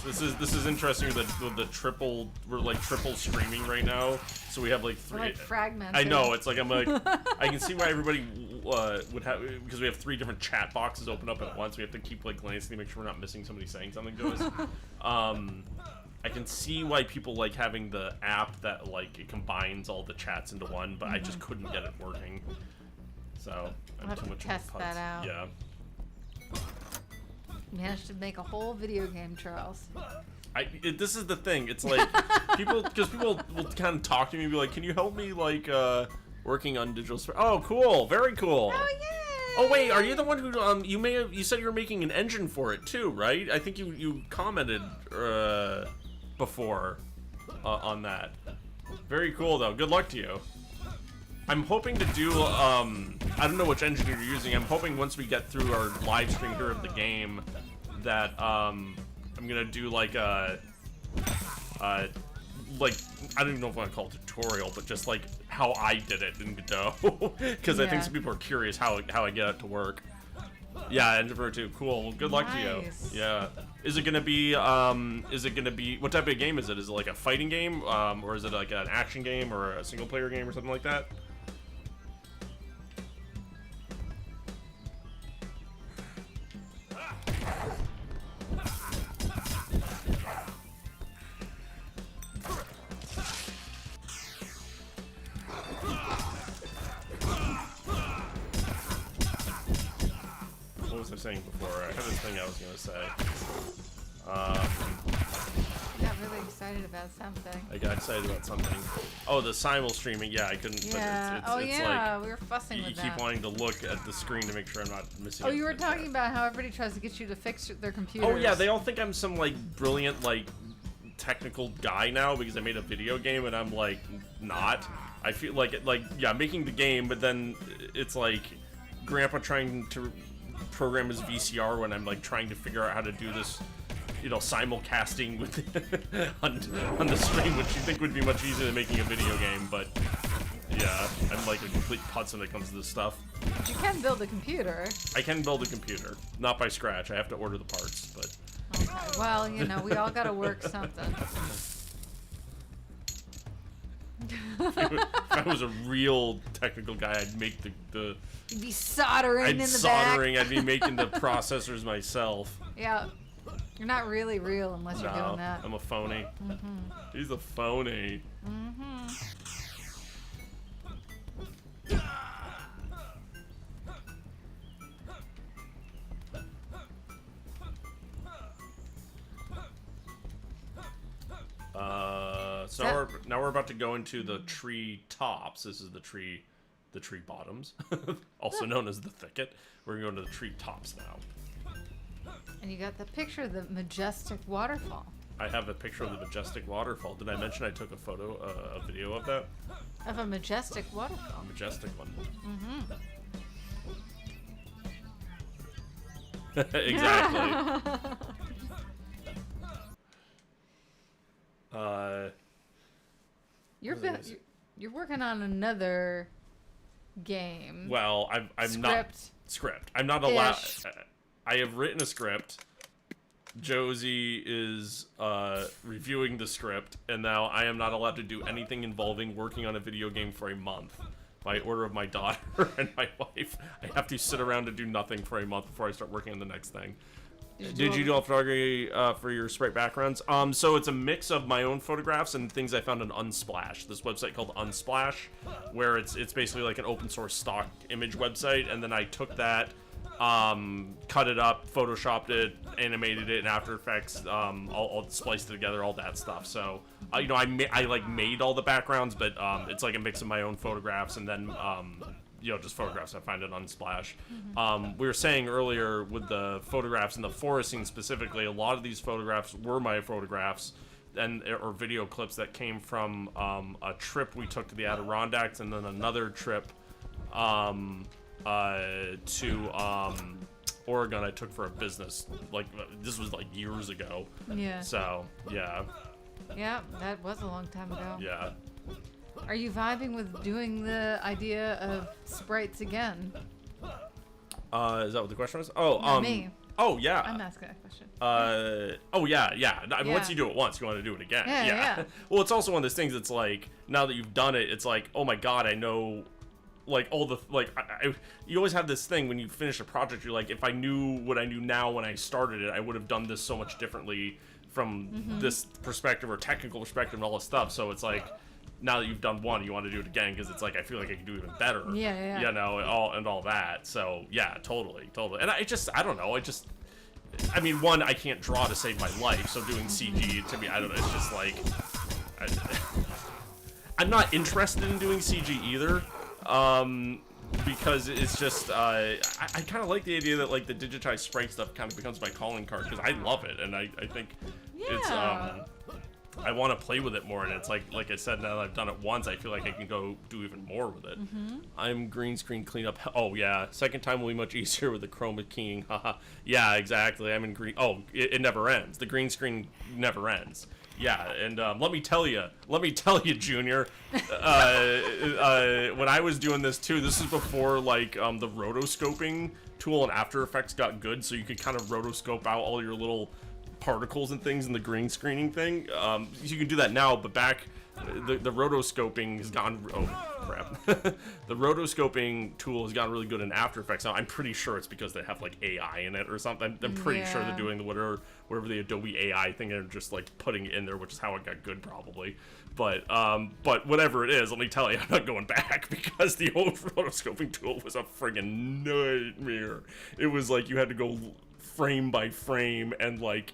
Speaker 1: Yes, this is interesting with the triple. We're like triple streaming right now, so we have like
Speaker 2: We're,
Speaker 1: three.
Speaker 2: like fragmented.
Speaker 1: I know, it's like I'm like I can see why everybody would have, because we have 3 different chat boxes open up at once. We have to keep like glancing to make sure we're not missing somebody saying something to us. I can see why people like having the app that like it combines all the chats into one, but I just couldn't get it working. So
Speaker 2: We'll have
Speaker 1: too
Speaker 2: to
Speaker 1: much
Speaker 2: test
Speaker 1: of a
Speaker 2: that out.
Speaker 1: Yeah.
Speaker 2: Managed to make a whole video game, Charles.
Speaker 1: This is the thing. It's like people will kind of talk to me and be like, "Can you help me like working on digital?" Oh, cool, very cool.
Speaker 2: Oh yeah.
Speaker 1: Oh wait, are you the one who you said you were making an engine for it too, right? I think you commented before on that. Very cool though. Good luck to you. I'm hoping to do I don't know which engine you're using. I'm hoping once we get through our live stream here of the game that I'm gonna do like a like I don't even know if I want to call it a tutorial, but just like how I did it in Godot, because I think
Speaker 2: Yeah.
Speaker 1: some people are curious how I get it to work. Yeah, engine for it too. Cool. Well, good luck to you.
Speaker 2: Nice.
Speaker 1: Yeah. Is it gonna be what type of game is it? Is it like a fighting game, or is it like an action game or a single player game or something like that? What was I saying before? I had this thing I was gonna say.
Speaker 2: I got really excited about something.
Speaker 1: I got excited about something. Oh, the simul streaming. Yeah, I couldn't.
Speaker 2: Yeah.
Speaker 1: But it's
Speaker 2: yeah,
Speaker 1: like
Speaker 2: we were fussing
Speaker 1: you
Speaker 2: with
Speaker 1: keep
Speaker 2: that.
Speaker 1: wanting to look at the screen to make sure I'm not missing.
Speaker 2: Oh, you were
Speaker 1: anything.
Speaker 2: talking about how everybody tries to get you to fix their computers.
Speaker 1: Oh yeah, they all think I'm some like brilliant like technical guy now because I made a video game, and I'm like not. I feel like yeah, making the game, but then it's like Grandpa trying to program his VCR when I'm like trying to figure out how to do this, you know, simulcasting with on the screen, which you think would be much easier than making a video game, but yeah, I'm like a complete putz when it comes to this stuff.
Speaker 2: But you can build a computer.
Speaker 1: I can build a computer, not by scratch. I have to order the parts, but
Speaker 2: Okay. Well, you know, we all got to work something.
Speaker 1: if I was a real technical guy, I'd make the
Speaker 2: You'd be soldering in the
Speaker 1: soldering.
Speaker 2: back.
Speaker 1: I'd be making the processors myself.
Speaker 2: Yeah. You're not really real unless you're
Speaker 1: No,
Speaker 2: doing that.
Speaker 1: I'm a phony. He's a phony. So now we're about to go into the tree tops. This is the tree bottoms, also known as the thicket. We're going to the tree tops now.
Speaker 2: And you got the picture of the majestic waterfall.
Speaker 1: I have a picture of the majestic waterfall. Did I mention I took a photo, a video of that?
Speaker 2: Of a majestic waterfall.
Speaker 1: Majestic one. Exactly.
Speaker 2: You're
Speaker 1: What was I
Speaker 2: been,
Speaker 1: gonna say?
Speaker 2: you're working on another game.
Speaker 1: Well, I'm not script. I'm not allowed.
Speaker 2: Ish.
Speaker 1: I have written a script. Josie is reviewing the script, and now I am not allowed to do anything involving working on a video game for a month. By order of my daughter and my wife, I have to sit around and do nothing for a month before I start working on the next thing. Did you do all the photography for your sprite backgrounds? So it's a mix of my own photographs and things I found on Unsplash, this website called Unsplash, where it's basically like an open source stock image website, and then I took that, cut it up, photoshopped it, animated it in After Effects, all spliced it together, all that stuff. So, you know, I like made all the backgrounds, but it's like a mix of my own photographs and then you know, just photographs I find it on Splash. We were saying earlier with the photographs in the forest scene specifically, a lot of these photographs were my photographs or video clips that came from a trip we took to the Adirondacks, and then another trip to Oregon I took for a business. Like, this was like years ago.
Speaker 2: Yeah.
Speaker 1: So, yeah.
Speaker 2: Yeah, that was a long time ago.
Speaker 1: Yeah.
Speaker 2: Are you vibing with doing the idea of sprites again?
Speaker 1: Is that what the question was? Oh,
Speaker 2: Not me.
Speaker 1: Oh, yeah.
Speaker 2: I'm asking that question.
Speaker 1: Oh, yeah. I mean, once
Speaker 2: Yeah.
Speaker 1: you do it once, you want to do it again.
Speaker 2: Yeah.
Speaker 1: Well, it's also one of those things that's like, now that you've done it, it's like, oh my god, I know, like, all the, like, you always have this thing when you finish a project, you're like, if I knew what I knew now when I started it, I would have done this so much differently from this perspective or technical perspective and all this stuff. So it's like, now that you've done one, you want to do it again because it's like, I feel like I can do even better.
Speaker 2: Yeah.
Speaker 1: You know, all that. So yeah, totally. And I don't know. I mean, one, I can't draw to save my life, so doing CG to me, I don't know. It's just like, I'm not interested in doing CG either, because it's just, I kind of like the idea that like the digitized sprite stuff kind of becomes my calling card because I love it, and I think it's I want to play with it more, and it's like I said, now that I've done it once, I feel like I can go do even more with it. I'm green screen cleanup. Oh yeah, second time will be much easier with the chroma keying. Haha. Yeah, exactly. I'm in green. Oh, it never ends. The green screen never ends. Yeah, and let me tell you, Junior, when I was doing this too, this is before like the rotoscoping tool in After Effects got good, so you could kind of rotoscope out all your little particles and things in the green screening thing. You can do that now, but back the rotoscoping has gone. Oh crap! The rotoscoping tool has gotten really good in After Effects now. I'm pretty sure it's because they have like AI in it or something. I'm pretty sure they're doing the whatever the Adobe AI thing and just like putting it in there, which is how it got good probably. But whatever it is, let me tell you, I'm not going back because the old rotoscoping tool was a friggin' nightmare. It was like you had to go frame by frame and like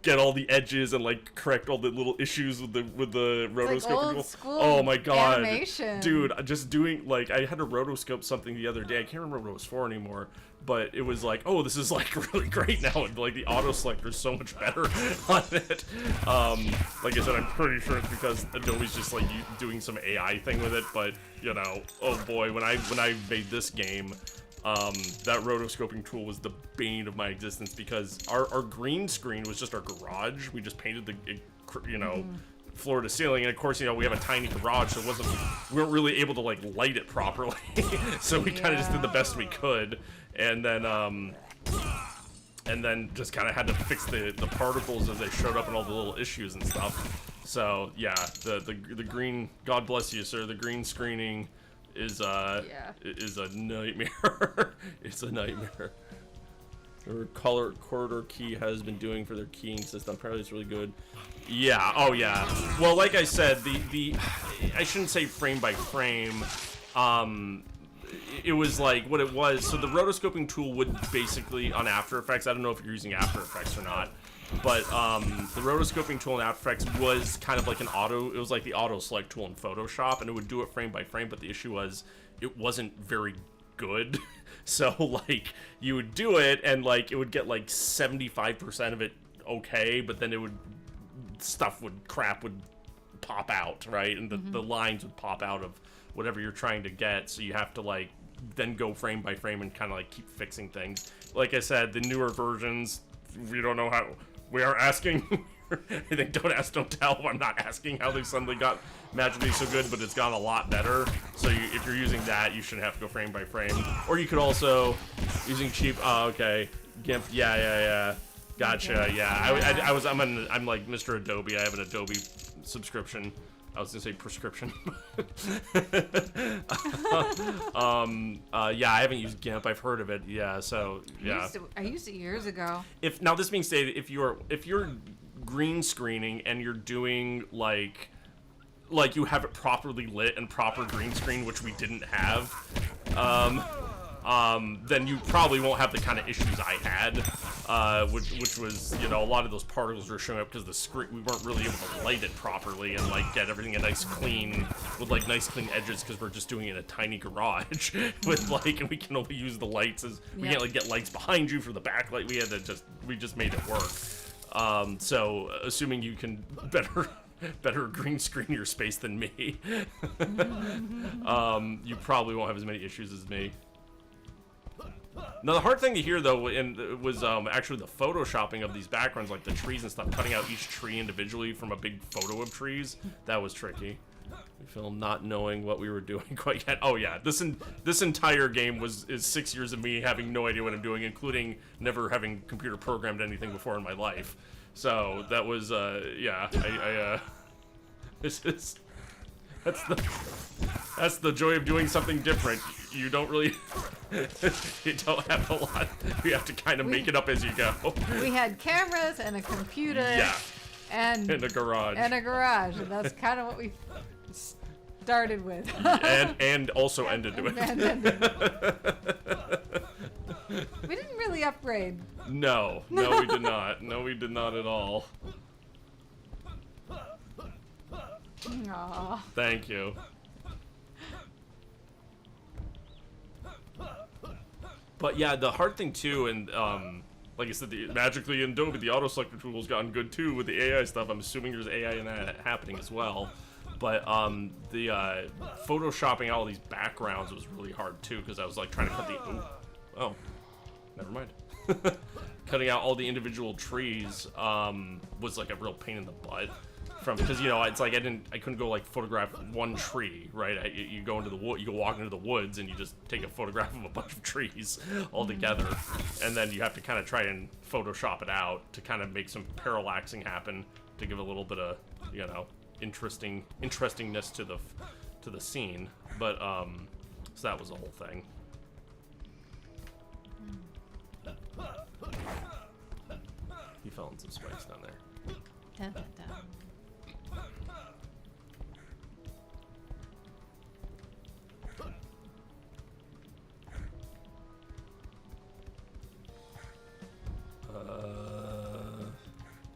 Speaker 1: get all the edges and like correct all the little issues with the rotoscoping
Speaker 2: old
Speaker 1: tool.
Speaker 2: school
Speaker 1: Oh my god,
Speaker 2: animation.
Speaker 1: dude! Just doing like I had to rotoscope something the other day. I can't remember what it was for anymore, but it was like, oh, this is like really great now, and like the auto selector is so much better on it. Like I said, I'm pretty sure it's because Adobe's just like doing some AI thing with it. But you know, oh boy, when I made this game. That rotoscoping tool was the bane of my existence because our green screen was just our garage. We just painted the, you know, floor to ceiling, and of course, you know, we have a tiny garage, so we weren't really able to like light it properly. So we kind of just did the best we could, and then just kind of had to fix the particles as they showed up and all the little issues and stuff. So yeah, the green, God bless you, sir. The green screening is a nightmare. It's a nightmare. Their color corridor key has been doing for their keying system. Apparently it's really good. Yeah, oh yeah. Well, like I said, the I shouldn't say frame by frame. It was like what it was. So the rotoscoping tool would basically on After Effects. I don't know if you're using After Effects or not. But the rotoscoping tool in After Effects was kind of like it was like the auto select tool in Photoshop, and it would do it frame by frame, but the issue was it wasn't very good. So like you would do it and like it would get like 75% of it okay, but then crap would pop out, right? And the lines would pop out of whatever you're trying to get, so you have to like then go frame by frame and kind of like keep fixing things. Like I said, the newer versions, we don't know how. We are asking. I think don't ask, don't tell. I'm not asking how they suddenly got magically so good, but it's gotten a lot better. So if you're using that, you shouldn't have to go frame by frame. Or you could also using cheap. Oh, okay. GIMP. Yeah. Gotcha. Yeah. I'm like Mr. Adobe. I have an Adobe subscription. I was gonna say prescription. Yeah, I haven't used GIMP. I've heard of it. Yeah, so yeah.
Speaker 2: I used it years ago.
Speaker 1: If now this being stated, if you're green screening and you're doing like you have it properly lit and proper green screen, which we didn't have, then you probably won't have the kind of issues I had, which was, you know, a lot of those particles were showing up because the screen, we weren't really able to light it properly and like get everything a nice clean, with like nice clean edges, because we're just doing it in a tiny garage with like, and we can only use the lights as, we can't like get lights behind you for the backlight. We just made it work. So assuming you can better green screen your space than me, you probably won't have as many issues as me. Now the hard thing to hear though was actually the photoshopping of these backgrounds, like the trees and stuff, cutting out each tree individually from a big photo of trees. That was tricky. We film not knowing what we were doing quite yet. Oh yeah, this entire game is 6 years of me having no idea what I'm doing, including never having computer programmed anything before in my life. So that was yeah, that's the joy of doing something different. You don't really you don't have a lot. You have to kind of make it up as you go.
Speaker 2: We had cameras and a computer.
Speaker 1: Yeah.
Speaker 2: And
Speaker 1: in a garage.
Speaker 2: And that's kind of what we started with.
Speaker 1: and also ended with.
Speaker 2: We didn't really upgrade.
Speaker 1: No, we did not. No, we did not at all.
Speaker 2: Aww.
Speaker 1: Thank you. But yeah, the hard thing too, and like I said, magically in Adobe, the auto selector tool's gotten good too with the AI stuff. I'm assuming there's AI in that happening as well. But the photoshopping all these backgrounds was really hard too, because I was like trying to cut oh, never mind. Cutting out all the individual trees was like a real pain in the butt. Because you know, it's like I couldn't go like photograph one tree, right? You go into the wood, you go walk into the woods, and you just take a photograph of a bunch of trees all together, and then you have to kind of try and Photoshop it out to kind of make some parallaxing happen to give a little bit of, you know, interestingness to the scene. But so that was the whole thing. He fell in some spikes down there.
Speaker 2: Dun, dun, dun.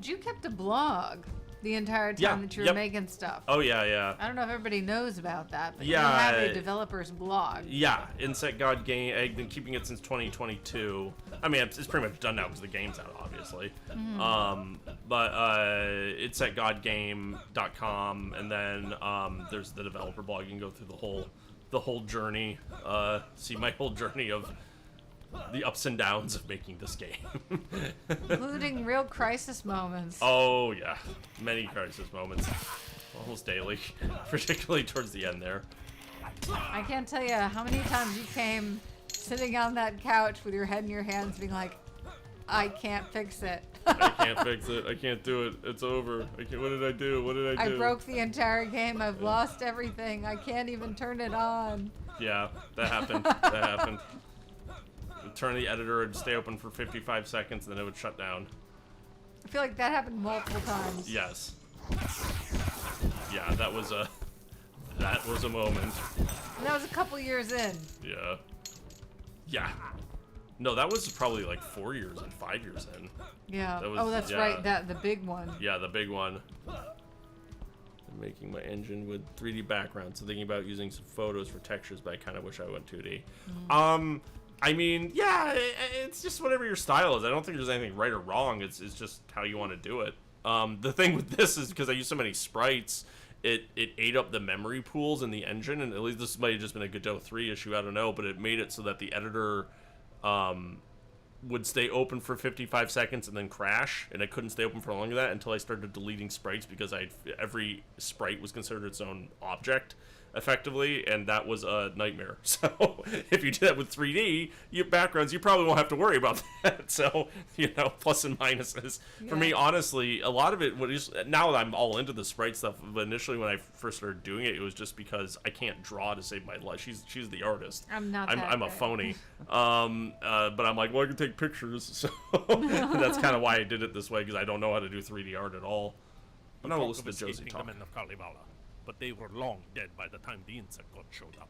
Speaker 2: You kept a blog the entire time that you were making stuff.
Speaker 1: Oh yeah.
Speaker 2: I don't know if everybody knows about that, but
Speaker 1: yeah,
Speaker 2: you have a developer's blog.
Speaker 1: Yeah, Insect God Game. I've been keeping it since 2022. I mean, it's pretty much done now because the game's out, obviously. But insectgodgame.com, and then there's the developer blog. You can go through the whole journey, see my whole journey of the ups and downs of making this game.
Speaker 2: Including real crisis moments.
Speaker 1: Oh yeah, many crisis moments, almost daily, particularly towards the end there.
Speaker 2: I can't tell you how many times you came sitting on that couch with your head in your hands being like, I can't fix it.
Speaker 1: I can't fix it. I can't do it. It's over. What did I do?
Speaker 2: I broke the entire game. I've lost everything. I can't even turn it on.
Speaker 1: Yeah, that happened. Turn the editor and stay open for 55 seconds, then it would shut down.
Speaker 2: I feel like that happened multiple times.
Speaker 1: Yes. Yeah, that was a moment.
Speaker 2: And that was a couple years in.
Speaker 1: Yeah. Yeah. No, that was probably like 4 years and 5 years in.
Speaker 2: Yeah.
Speaker 1: That was,
Speaker 2: right. The big one.
Speaker 1: Yeah, the big one. I'm making my engine with 3D background, so thinking about using some photos for textures, but I kind of wish I went 2D. I mean, yeah, it's just whatever your style is. I don't think there's anything right or wrong. It's just how you want to do it. The thing with this is because I use so many sprites, it ate up the memory pools in the engine, and at least this might have just been a Godot 3 issue, I don't know, but it made it so that the editor would stay open for 55 seconds and then crash, and it couldn't stay open for longer than that until I started deleting sprites, because every sprite was considered its own object, effectively, and that was a nightmare. So if you do that with 3D, your backgrounds, you probably won't have to worry about that. So, you know, plus and minuses. For me, honestly, a lot of it, now that I'm all into the sprite stuff, but initially when I first started doing it, it was just because I can't draw to save my life. She's the artist.
Speaker 2: I'm not
Speaker 1: I'm a
Speaker 2: good.
Speaker 1: phony. But I'm like, well, I can take pictures. So that's kind of why I did it this way, because I don't know how to do 3D art at all. But now we'll listen to Josie
Speaker 4: escaping
Speaker 1: talk.
Speaker 4: the men of Kalevala, but they were long dead by the time the insect god showed up.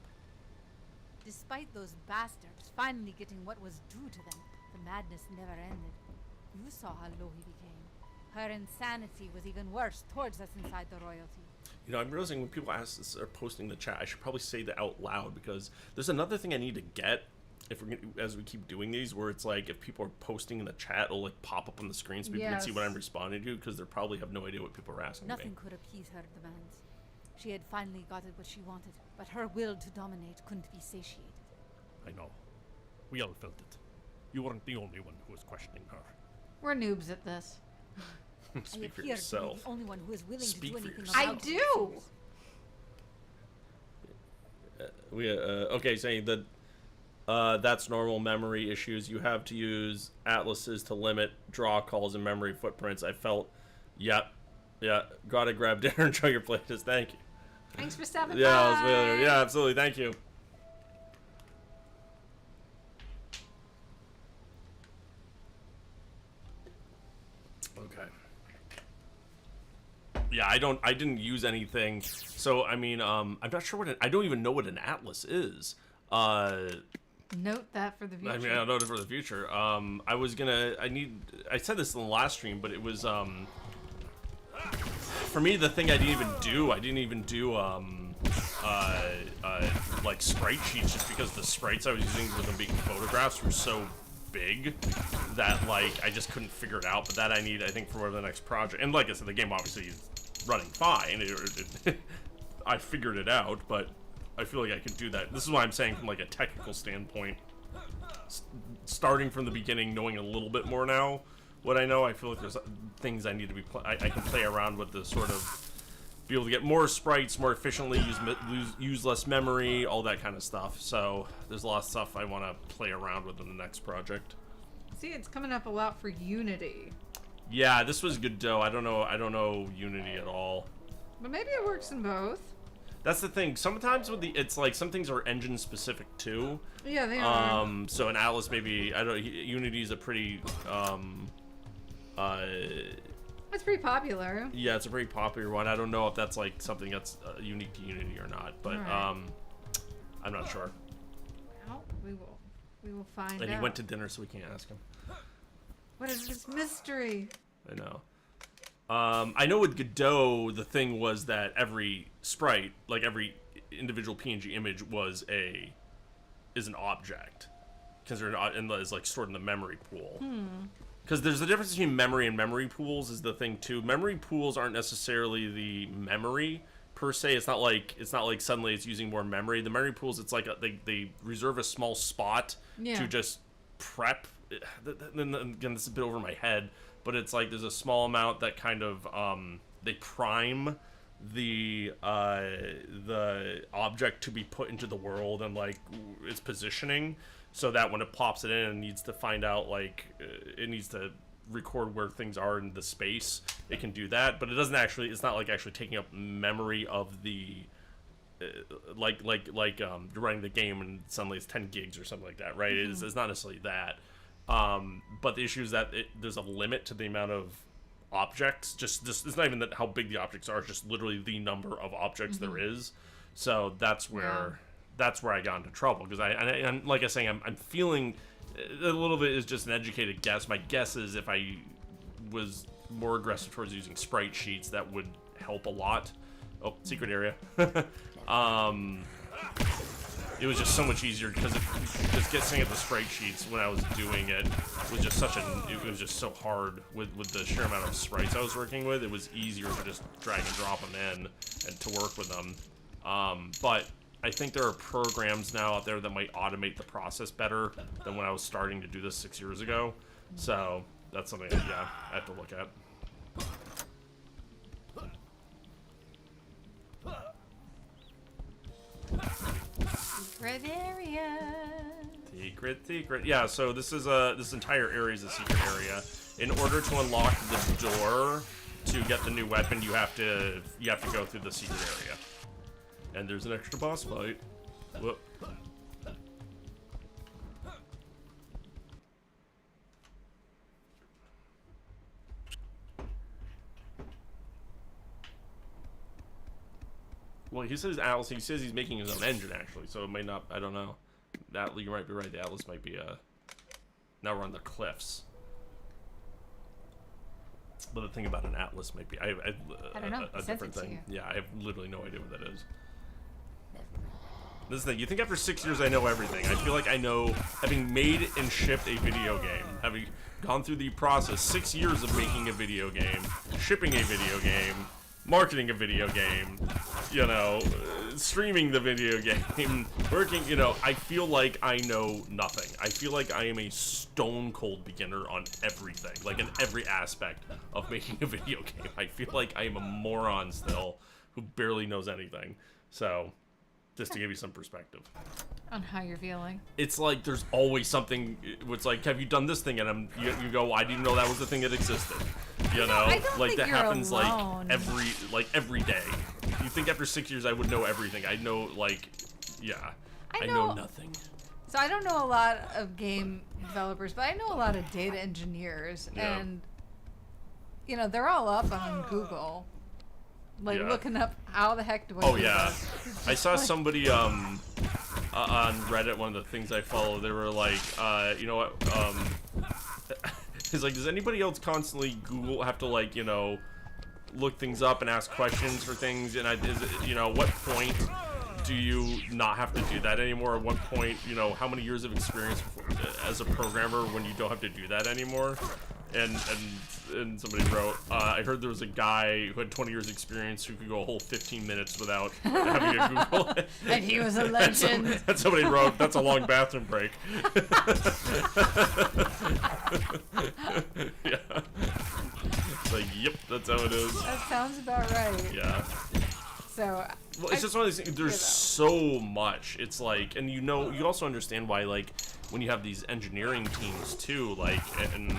Speaker 3: Despite those bastards finally getting what was due to them, the madness never ended. You saw how low he became. Her insanity was even worse towards us inside the royalty.
Speaker 1: You know, I'm realizing when people ask this or posting in the chat, I should probably say that out loud, because there's another thing I need to get if we're gonna, as we keep doing these, where it's like if people are posting in the chat, it'll like pop up on the screen so people can see what I'm responding to, because they probably have no idea what people are asking
Speaker 3: Nothing
Speaker 1: me.
Speaker 3: could appease her demands. She had finally gotten what she wanted, but her will to dominate couldn't be satiated.
Speaker 4: I know. We all felt it. You weren't the only one who was questioning her.
Speaker 2: We're noobs at this.
Speaker 1: Speak for
Speaker 3: I appear to
Speaker 1: yourself.
Speaker 3: be the only one who is willing
Speaker 1: Speak
Speaker 3: to do
Speaker 1: for
Speaker 3: anything
Speaker 1: yourself.
Speaker 2: I
Speaker 3: about
Speaker 2: do.
Speaker 1: Okay, saying that that's normal memory issues. You have to use atlases to limit draw calls and memory footprints. I felt, yeah, gotta grab dinner and show your playlist. Thank you.
Speaker 2: Thanks for stopping
Speaker 1: Yeah, I was
Speaker 2: by.
Speaker 1: really, yeah, absolutely. Thank you. Okay. Yeah, I didn't use anything. So I mean, I'm not sure what I don't even know what an atlas is.
Speaker 2: Note that for the future.
Speaker 1: I mean, I don't know it for the future. I said this in the last stream, but it was for me, the thing I didn't even do like sprite sheets, just because the sprites I was using with them being photographs were so big that like I just couldn't figure it out. But that I think for the next project. And like I said, the game obviously is running fine. I figured it out, but I feel like I can do that. This is why I'm saying from like a technical standpoint, starting from the beginning, knowing a little bit more now what I know, I feel like there's things I need to be I can play around with, the sort of be able to get more sprites more efficiently, use less memory, all that kind of stuff. So there's a lot of stuff I want to play around with in the next project.
Speaker 2: See, it's coming up a lot for Unity.
Speaker 1: Yeah, this was Godot. I don't know Unity at all.
Speaker 2: But maybe it works in both.
Speaker 1: That's the thing. Sometimes with it's like some things are engine specific too.
Speaker 2: Yeah, they are.
Speaker 1: So an Atlas maybe, I don't. Unity's a pretty
Speaker 2: It's pretty popular.
Speaker 1: yeah, it's a pretty popular one. I don't know if that's like something that's unique to Unity or not, but
Speaker 2: Alright.
Speaker 1: I'm not sure.
Speaker 2: Well, we will find
Speaker 1: And
Speaker 2: out.
Speaker 1: he went to dinner, so we can't ask him.
Speaker 2: What is this mystery?
Speaker 1: I know. I know with Godot, the thing was that every sprite, like every individual PNG image, is an object, because they're not is like stored in the memory pool. Because there's a difference between memory and memory pools is the thing too. Memory pools aren't necessarily the memory per se. It's not like suddenly it's using more memory. The memory pools, it's like they reserve a small spot to just prep. Then again, this is a bit over my head, but it's like there's a small amount that kind of they prime the object to be put into the world and like its positioning, so that when it pops it in and needs to find out, like it needs to record where things are in the space, it can do that. But it doesn't actually, it's not like actually taking up memory of the like you're running the game and suddenly it's 10 gigs or something like that, right? It's not necessarily that. But the issue is that there's a limit to the amount of objects. Just it's not even that how big the objects are. It's just literally the number of objects there is. So that's where I got into trouble, because and like I was saying, I'm feeling a little bit is just an educated guess. My guess is if I was more aggressive towards using sprite sheets, that would help a lot. Oh, secret area. It was just so much easier, because just getting at the sprite sheets when I was doing it was just it was just so hard with the sheer amount of sprites I was working with. It was easier to just drag and drop them in and to work with them. But I think there are programs now out there that might automate the process better than when I was starting to do this 6 years ago. So that's something that, I have to look at.
Speaker 2: Secret area.
Speaker 1: Secret. Yeah, so this is this entire area is a secret area. In order to unlock the door to get the new weapon, you have to go through the secret area. And there's an extra boss fight. Whoop. Well, he says Atlas. He says he's making his own engine, actually. So it might not. I don't know. That you might be right. The Atlas might be now we're on the cliffs. But the thing about an Atlas might be
Speaker 2: I don't know.
Speaker 1: a
Speaker 2: Sent
Speaker 1: different
Speaker 2: it to
Speaker 1: thing.
Speaker 2: you.
Speaker 1: Yeah, I have literally no idea what that is. This is the thing. You think after 6 years I know everything? I feel like I know, having made and shipped a video game, having gone through the process, 6 years of making a video game, shipping a video game, marketing a video game, you know, streaming the video game, working, you know, I feel like I know nothing. I feel like I am a stone cold beginner on everything, like in every aspect of making a video game. I feel like I am a moron still who barely knows anything. So, just to give you some perspective.
Speaker 2: On how you're feeling.
Speaker 1: It's like there's always something. It's like, have you done this thing? And you go, I didn't know that was the thing that existed. You know,
Speaker 2: I don't
Speaker 1: like
Speaker 2: think
Speaker 1: that
Speaker 2: you're
Speaker 1: happens
Speaker 2: alone.
Speaker 1: like every day. You think after 6 years I would know everything? I know, like, yeah, I know nothing.
Speaker 2: So I don't know a lot of game developers, but I know a lot of data engineers,
Speaker 1: Yeah.
Speaker 2: and you know they're all up on Google, like
Speaker 1: Yeah.
Speaker 2: looking up how the heck do I
Speaker 1: Oh
Speaker 2: do
Speaker 1: yeah,
Speaker 2: this?
Speaker 1: I saw somebody on Reddit, one of the things I follow. They were like, you know what? It's like, does anybody else constantly have to, like, you know, look things up and ask questions for things? And you know, what point do you not have to do that anymore? At what point, you know, how many years of experience as a programmer when you don't have to do that anymore? And somebody wrote, I heard there was a guy who had 20 years experience who could go a whole 15 minutes without having to Google it.
Speaker 2: And he was a legend.
Speaker 1: And somebody wrote, that's a long bathroom break. Yeah. It's like, yep, that's how it is.
Speaker 2: That sounds about right.
Speaker 1: Yeah.
Speaker 2: So
Speaker 1: Well, it's just one of these things. There's so much. It's like, and you know, you also understand why, like, when you have these engineering teams too, like, and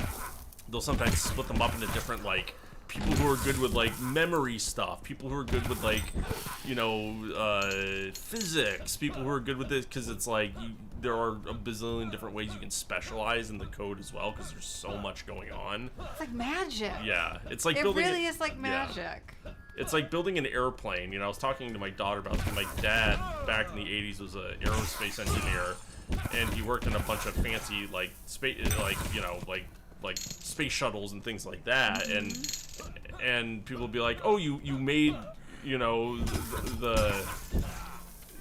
Speaker 1: they'll sometimes split them up into different, like, people who are good with, like, memory stuff, people who are good with, like, you know, physics, people who are good with this, because it's like, there are a bazillion different ways you can specialize in the code as well, because there's so much going on.
Speaker 2: it's like magic.
Speaker 1: Yeah, it's like
Speaker 2: It
Speaker 1: building.
Speaker 2: really is like magic.
Speaker 1: It's like building an airplane. You know, I was talking to my daughter about this. My dad, back in the 80s, was an aerospace engineer, and he worked in a bunch of fancy, like, space, like, you know, like space shuttles and things like that. And people would be like, oh, you made, you know,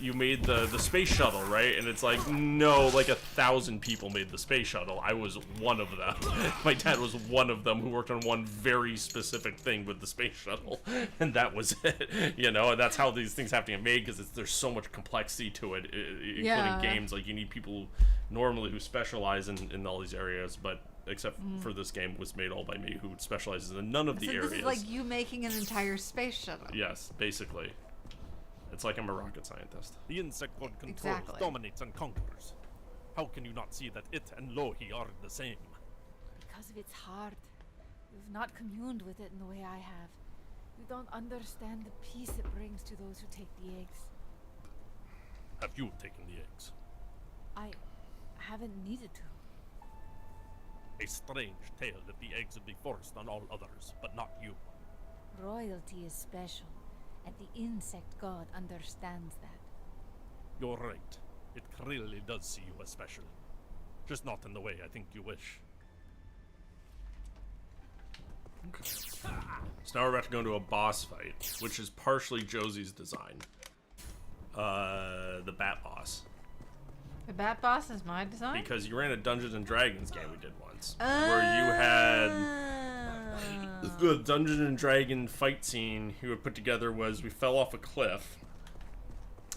Speaker 1: you made the space shuttle, right? And it's like, no, like 1,000 people made the space shuttle. I was one of them. My dad was one of them who worked on one very specific thing with the space shuttle, and that was it. You know, and that's how these things have to get made, because there's so much complexity to it, including
Speaker 2: Yeah.
Speaker 1: games. Like, you need people normally who specialize in all these areas, but except for this game, was made all by me, who specializes in none of the
Speaker 2: So
Speaker 1: areas.
Speaker 2: this is like you making an entire space shuttle.
Speaker 1: Yes, basically. It's like I'm a rocket scientist.
Speaker 4: The insect god controls,
Speaker 2: Exactly.
Speaker 4: dominates, and conquers. How can you not see that it and Lohi are the same?
Speaker 3: Because of its heart. You've not communed with it in the way I have. You don't understand the peace it brings to those who take the eggs.
Speaker 4: Have you taken the eggs?
Speaker 3: I haven't needed to.
Speaker 4: A strange tale that the eggs of the forest on all others, but not you.
Speaker 3: Royalty is special, and the insect god understands that.
Speaker 4: You're right. It clearly does see you as special. Just not in the way I think you wish.
Speaker 1: So now we're about to go into a boss fight, which is partially Josie's design. The Bat Boss.
Speaker 2: The Bat Boss is my design?
Speaker 1: Because you ran a Dungeons and Dragons game we did once, where you had the Dungeons and Dragon fight scene you had put together was we fell off a cliff,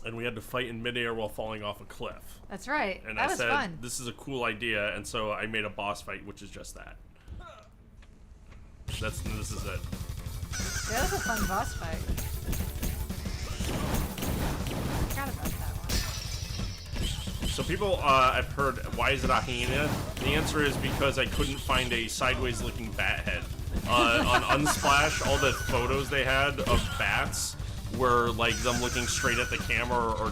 Speaker 1: and we had to fight in midair while falling off a cliff.
Speaker 2: That's right.
Speaker 1: And
Speaker 2: that
Speaker 1: I
Speaker 2: was
Speaker 1: said,
Speaker 2: fun.
Speaker 1: this is a cool idea, and so I made a boss fight, which is just that. This is it.
Speaker 2: That was a fun boss fight. I forgot about that one.
Speaker 1: So people, I've heard, why is it a hyena? The answer is because I couldn't find a sideways-looking bat head. On Unsplash, all the photos they had of bats were like them looking straight at the camera or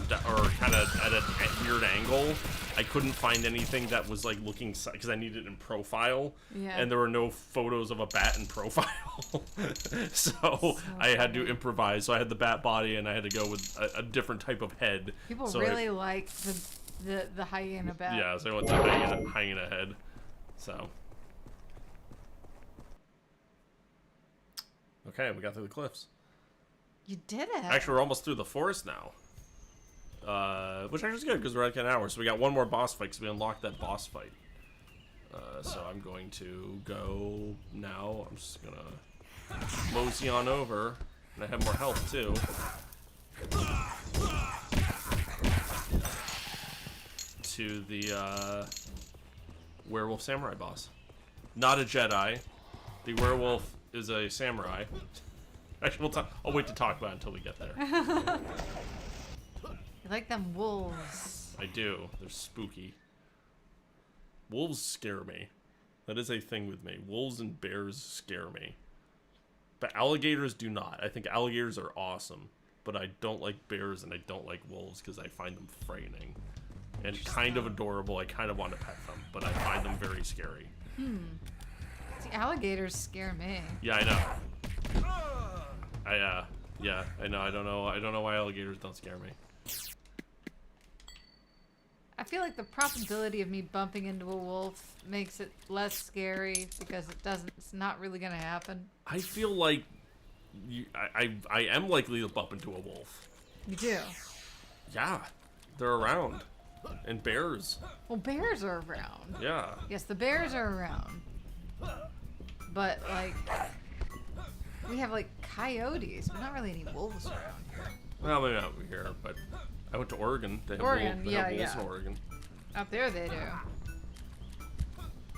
Speaker 1: kind of at a weird angle. I couldn't find anything that was like looking, because I needed it in profile, and there were no photos of a bat in profile. so I had to improvise. So I had the bat body, and I had to go with a different type of head.
Speaker 2: People
Speaker 1: so
Speaker 2: really like the hyena bat.
Speaker 1: Yeah, so I went to hyena head. So. Okay, we got through the cliffs.
Speaker 2: You did it.
Speaker 1: Actually, we're almost through the forest now. Which actually is good because we're at an hour. So we got one more boss fight because we unlocked that boss fight. So I'm going to go now. I'm just going to mosey on over. And I have more health too. To the werewolf samurai boss. Not a Jedi. The werewolf is a samurai. Actually, I'll wait to talk about it until we get there.
Speaker 2: You like them wolves.
Speaker 1: I do. They're spooky. Wolves scare me. That is a thing with me. Wolves and bears scare me. But alligators do not. I think alligators are awesome. But I don't like bears and I don't like wolves because I find them frightening. And kind of adorable. I kind of want to pet them. But I find them very scary.
Speaker 2: See, alligators scare me.
Speaker 1: Yeah, I know. Yeah, I know. I don't know why alligators don't scare me.
Speaker 2: I feel like the probability of me bumping into a wolf makes it less scary because it's not really gonna happen.
Speaker 1: I feel like I am likely to bump into a wolf.
Speaker 2: You do?
Speaker 1: Yeah, they're around. And bears.
Speaker 2: Well, bears are around.
Speaker 1: Yeah.
Speaker 2: Yes, the bears are around. But, like, we have, like, coyotes, but not really any wolves around here.
Speaker 1: Well, maybe not over here, but I went to Oregon. They have
Speaker 2: Oregon,
Speaker 1: they have wolves in Oregon.
Speaker 2: Up there they do.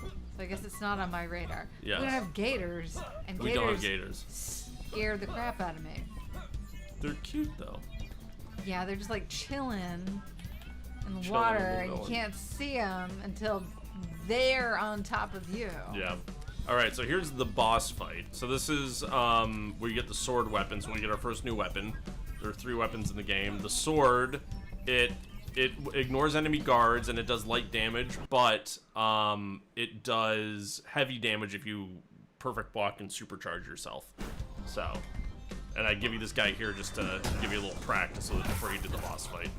Speaker 2: So I guess it's not on my radar.
Speaker 1: Yes.
Speaker 2: We don't have gators, and
Speaker 1: We don't have gators.
Speaker 2: scare the crap out of me.
Speaker 1: They're cute, though.
Speaker 2: Yeah, they're just, like, chilling in the
Speaker 1: Chilling
Speaker 2: water,
Speaker 1: in the
Speaker 2: and you
Speaker 1: melon.
Speaker 2: can't see them until they're on top of you.
Speaker 1: Yeah. Alright, so here's the boss fight. So this is where you get the sword weapons when we get our first new weapon. There are 3 weapons in the game. The sword, it ignores enemy guards and it does light damage, but it does heavy damage if you perfect block and supercharge yourself. So, and I give you this guy here just to give you a little practice before you do the boss fight.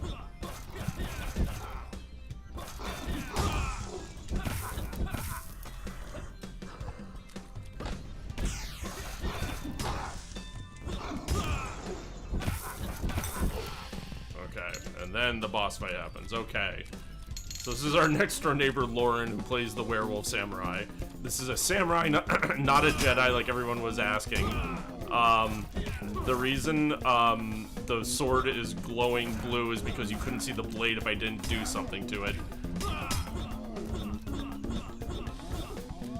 Speaker 1: Okay, and then the boss fight happens. Okay. So this is our next door neighbor, Lauren, who plays the werewolf samurai. This is a samurai, not a Jedi, like everyone was asking. The reason the sword is glowing blue is because you couldn't see the blade if I didn't do something to it.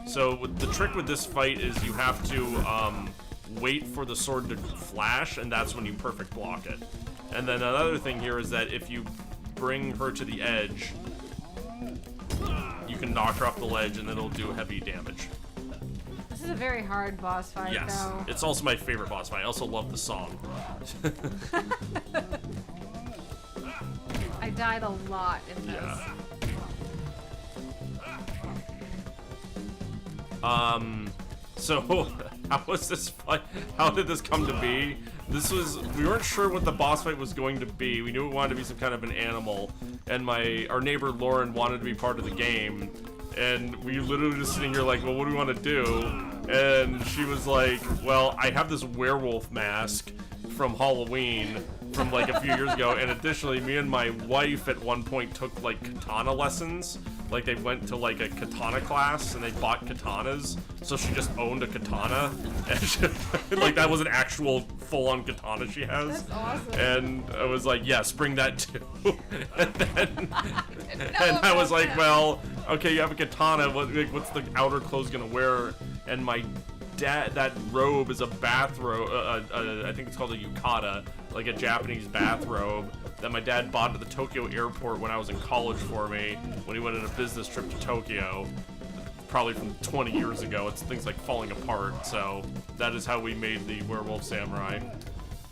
Speaker 1: So the trick with this fight is you have to wait for the sword to flash, and that's when you perfect block it. And then another thing here is that if you bring her to the edge, you can knock her off the ledge and then it'll do heavy damage.
Speaker 2: This is a very hard boss fight,
Speaker 1: Yes.
Speaker 2: though.
Speaker 1: It's also my favorite boss fight. I also love the song.
Speaker 2: I died a lot in this.
Speaker 1: Yeah. So how was this fight? How did this come to be? We weren't sure what the boss fight was going to be. We knew it wanted to be some kind of an animal, and our neighbor Lauren wanted to be part of the game, and we literally just sitting here like, well, what do we want to do? And she was like, well, I have this werewolf mask from Halloween from like a few years ago, and additionally, me and my wife at one point took like katana lessons. Like they went to like a katana class and they bought katanas, so she just owned a katana, and like that was an actual full-on katana she has.
Speaker 2: That's awesome.
Speaker 1: And I was like, yes, bring that too. and I was like, well, okay, you have a katana. What's the outer clothes gonna wear? And my that robe is a bathrobe. I think it's called a yukata, like a Japanese bathrobe that my dad bought at the Tokyo airport when I was in college for me when he went on a business trip to Tokyo. Probably from 20 years ago. It's things like falling apart. So that is how we made the Werewolf Samurai.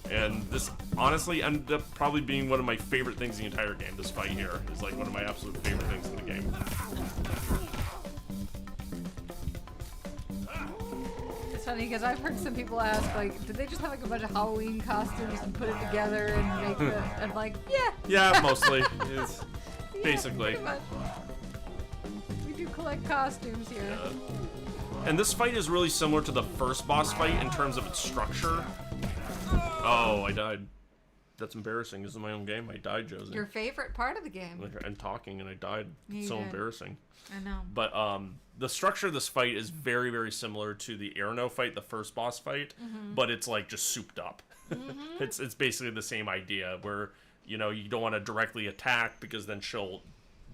Speaker 1: And this honestly ended up probably being one of my favorite things in the entire game. This fight here is like one of my absolute favorite things in the game.
Speaker 2: It's funny because I've heard some people ask, like, did they just have like a bunch of Halloween costumes and put it together and make the? I'm like, yeah.
Speaker 1: Yeah, mostly. It's
Speaker 2: Yeah,
Speaker 1: basically.
Speaker 2: pretty much. We do collect costumes here.
Speaker 1: And this fight is really similar to the first boss fight in terms of its structure. Oh, I died. That's embarrassing. This is my own game. I died, Josie.
Speaker 2: Your favorite part of the game.
Speaker 1: I'm talking and I died.
Speaker 2: You
Speaker 1: So
Speaker 2: did.
Speaker 1: embarrassing.
Speaker 2: I know.
Speaker 1: But the structure of this fight is very, very similar to the Arno fight, the first boss fight, but it's like just souped up. It's basically the same idea where, you know, you don't want to directly attack because then she'll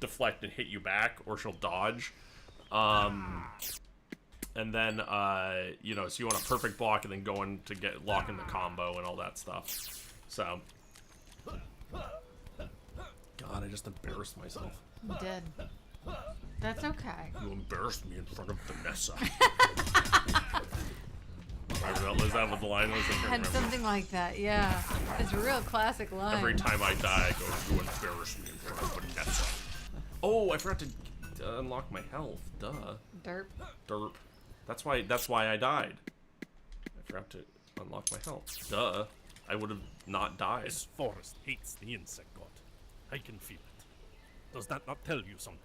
Speaker 1: deflect and hit you back, or she'll dodge. And then, you know, so you want a perfect block and then go in to lock in the combo and all that stuff. So, God, I just embarrassed myself.
Speaker 2: You did. That's okay.
Speaker 1: You embarrassed me in front of Vanessa. Is that what the line was? I can't
Speaker 2: Had
Speaker 1: remember.
Speaker 2: something like that, yeah. It's a real classic line.
Speaker 1: Every time I die, I go, you embarrass me in front of Vanessa. Oh, I forgot to unlock my health. Duh.
Speaker 2: Derp.
Speaker 1: Derp. That's why I died. I forgot to unlock my health. Duh. I would have not died.
Speaker 4: This forest hates the insect god. I can feel it. Does that not tell you something?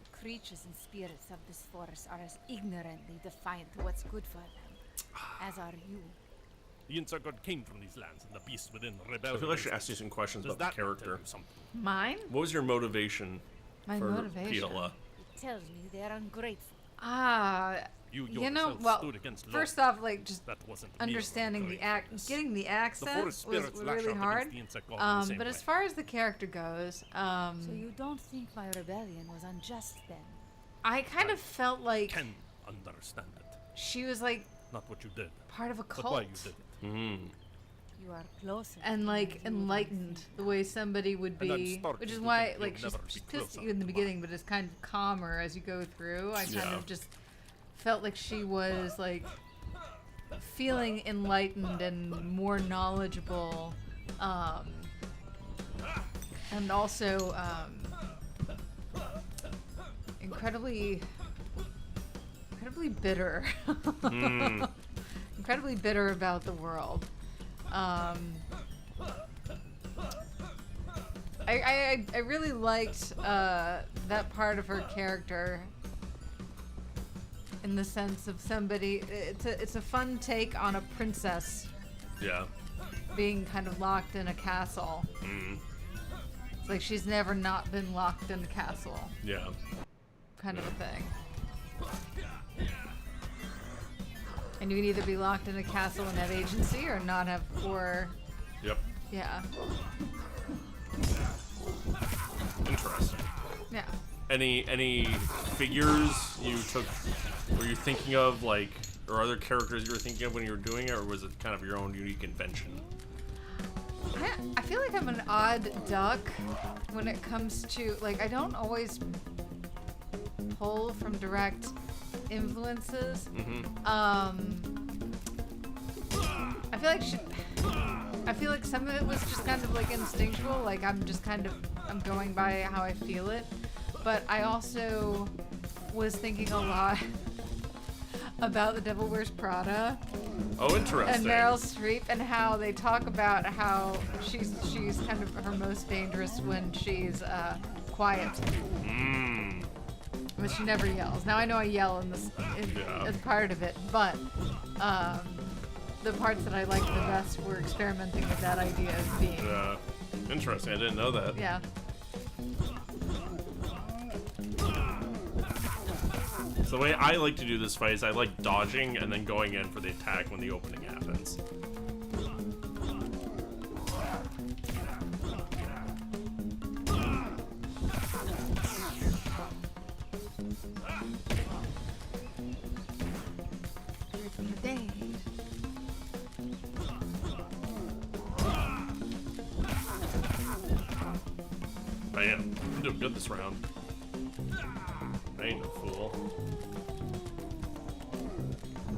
Speaker 3: The creatures and spirits of this forest are as ignorantly defiant to what's good for them, as are you.
Speaker 4: The insect god came from these lands, and the beast within
Speaker 1: I
Speaker 4: rebelled.
Speaker 1: feel like I should
Speaker 4: against
Speaker 1: ask you some questions
Speaker 4: it. Does
Speaker 1: about the
Speaker 4: that not tell
Speaker 1: character.
Speaker 4: you something?
Speaker 2: Mine?
Speaker 1: What was your motivation
Speaker 2: My
Speaker 1: for
Speaker 2: motivation.
Speaker 1: Pila?
Speaker 3: It tells me they're ungrateful.
Speaker 4: You
Speaker 2: You know,
Speaker 4: yourself
Speaker 2: well,
Speaker 4: stood against
Speaker 2: first
Speaker 4: law.
Speaker 2: off, like, just
Speaker 4: That wasn't mere
Speaker 2: understanding the
Speaker 4: ungratefulness.
Speaker 2: getting the
Speaker 4: The
Speaker 2: accent
Speaker 4: forest
Speaker 2: was
Speaker 4: spirits lash
Speaker 2: really
Speaker 4: out
Speaker 2: hard.
Speaker 4: against the insect god in the same
Speaker 2: But
Speaker 4: way.
Speaker 2: as far as the character goes,
Speaker 3: So you don't think my rebellion was unjust then?
Speaker 2: I kind of felt like
Speaker 4: can understand it.
Speaker 2: she was like
Speaker 4: Not what you did,
Speaker 2: part of a
Speaker 4: but why
Speaker 2: cult
Speaker 4: you did it.
Speaker 3: You are closer.
Speaker 2: and
Speaker 3: to
Speaker 2: like
Speaker 3: me than you
Speaker 2: enlightened the way somebody would
Speaker 4: And I'm
Speaker 2: be,
Speaker 4: starting
Speaker 2: which is
Speaker 4: to
Speaker 2: why
Speaker 4: think
Speaker 2: like
Speaker 4: you'll
Speaker 2: she's,
Speaker 4: never
Speaker 2: she's
Speaker 4: be
Speaker 2: pissed at
Speaker 4: closer
Speaker 2: you in the
Speaker 4: to
Speaker 2: beginning, but it's kind of calmer as you go through. I kind
Speaker 1: Yeah.
Speaker 2: of just felt like she was like feeling enlightened and more knowledgeable, and also incredibly bitter. Incredibly bitter about the world. I really liked that part of her character in the sense of somebody. It's a fun take on a princess
Speaker 1: Yeah.
Speaker 2: being kind of locked in a castle. It's like she's never not been locked in the castle,
Speaker 1: Yeah.
Speaker 2: kind of a thing. And you can either be locked in a castle and have agency, or not have, or
Speaker 1: Yep.
Speaker 2: yeah,
Speaker 1: Interesting.
Speaker 2: yeah.
Speaker 1: Any figures you took, were you thinking of, like, or other characters you were thinking of when you were doing it, or was it kind of your own unique invention?
Speaker 2: I feel like I'm an odd duck when it comes to, like, I don't always pull from direct influences. I feel like some of it was just kind of like instinctual, like I'm going by how I feel it. But I also was thinking a lot about The Devil Wears Prada
Speaker 1: Oh, interesting.
Speaker 2: and Meryl Streep, and how they talk about how she's kind of her most dangerous when she's quiet. But she never yells. Now I know I yell
Speaker 1: Yeah.
Speaker 2: as part of it, but the parts that I liked the best were experimenting with that idea of being.
Speaker 1: Interesting. I didn't know that.
Speaker 2: Yeah.
Speaker 1: So the way I like to do this fight is I like dodging and then going in for the attack when the opening happens.
Speaker 2: from the date.
Speaker 1: Man, I'm doing good this round. I ain't no fool.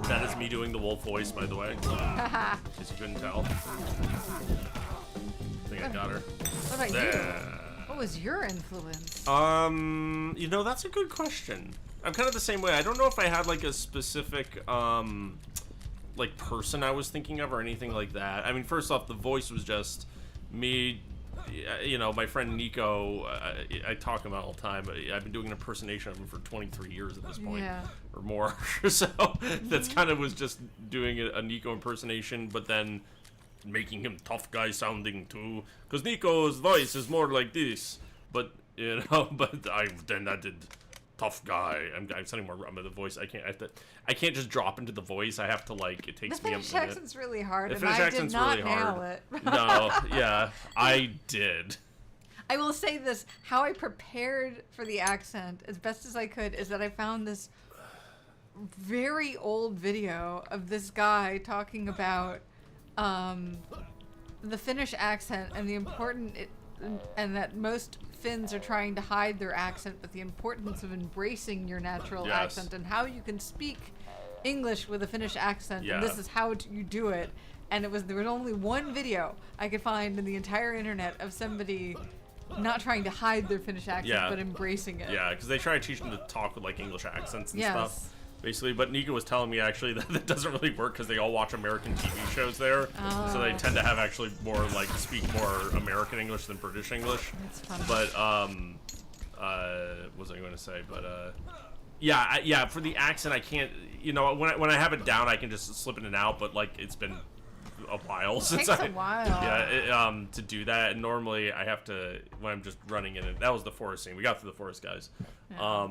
Speaker 1: That is me doing the wolf voice, by the way. In case you couldn't tell. I think I got her.
Speaker 2: What about you?
Speaker 1: There.
Speaker 2: What was your influence?
Speaker 1: You know, that's a good question. I'm kind of the same way. I don't know if I had like a specific like person I was thinking of or anything like that. I mean, first off, the voice was just me. You know, my friend Nico, I talk about all the time. I've been doing an impersonation of him for 23 years at this point,
Speaker 2: Yeah.
Speaker 1: or more. So that's kind of was just doing a Nico impersonation, but then making him tough guy sounding too, because Nico's voice is more like this. But you know, but I did tough guy. I'm sounding more with the voice. I can't just drop into the voice. I have to like. It
Speaker 2: The
Speaker 1: takes me a
Speaker 2: Finnish
Speaker 1: minute.
Speaker 2: accent's really hard,
Speaker 1: The
Speaker 2: and
Speaker 1: Finnish
Speaker 2: I did
Speaker 1: accent's
Speaker 2: not
Speaker 1: really
Speaker 2: nail
Speaker 1: hard.
Speaker 2: it.
Speaker 1: No, yeah, I did.
Speaker 2: I will say this: how I prepared for the accent as best as I could is that I found this very old video of this guy talking about the Finnish accent and the and that most Finns are trying to hide their accent, but the importance of embracing your natural
Speaker 1: Yes.
Speaker 2: accent and how you can speak English with a Finnish accent,
Speaker 1: Yeah.
Speaker 2: and this is how you do it. And there was only one video I could find in the entire internet of somebody not trying to hide their Finnish accent,
Speaker 1: Yeah.
Speaker 2: but embracing it.
Speaker 1: Yeah, because they try to teach them to talk with like English accents and
Speaker 2: Yes.
Speaker 1: stuff. Basically, but Nico was telling me actually that that doesn't really work because they all watch American TV shows there, so they tend to have actually more like speak more American English than British English.
Speaker 2: That's funny.
Speaker 1: But what was I going to say? But yeah, for the accent, I can't. You know, when I have it down, I can just slip in and out. But like, it's been a while since
Speaker 2: takes
Speaker 1: I.
Speaker 2: a while.
Speaker 1: Yeah, to do that, and normally I have to when I'm just running in it. That was the forest scene. We got through the forest, guys.
Speaker 2: Yeah.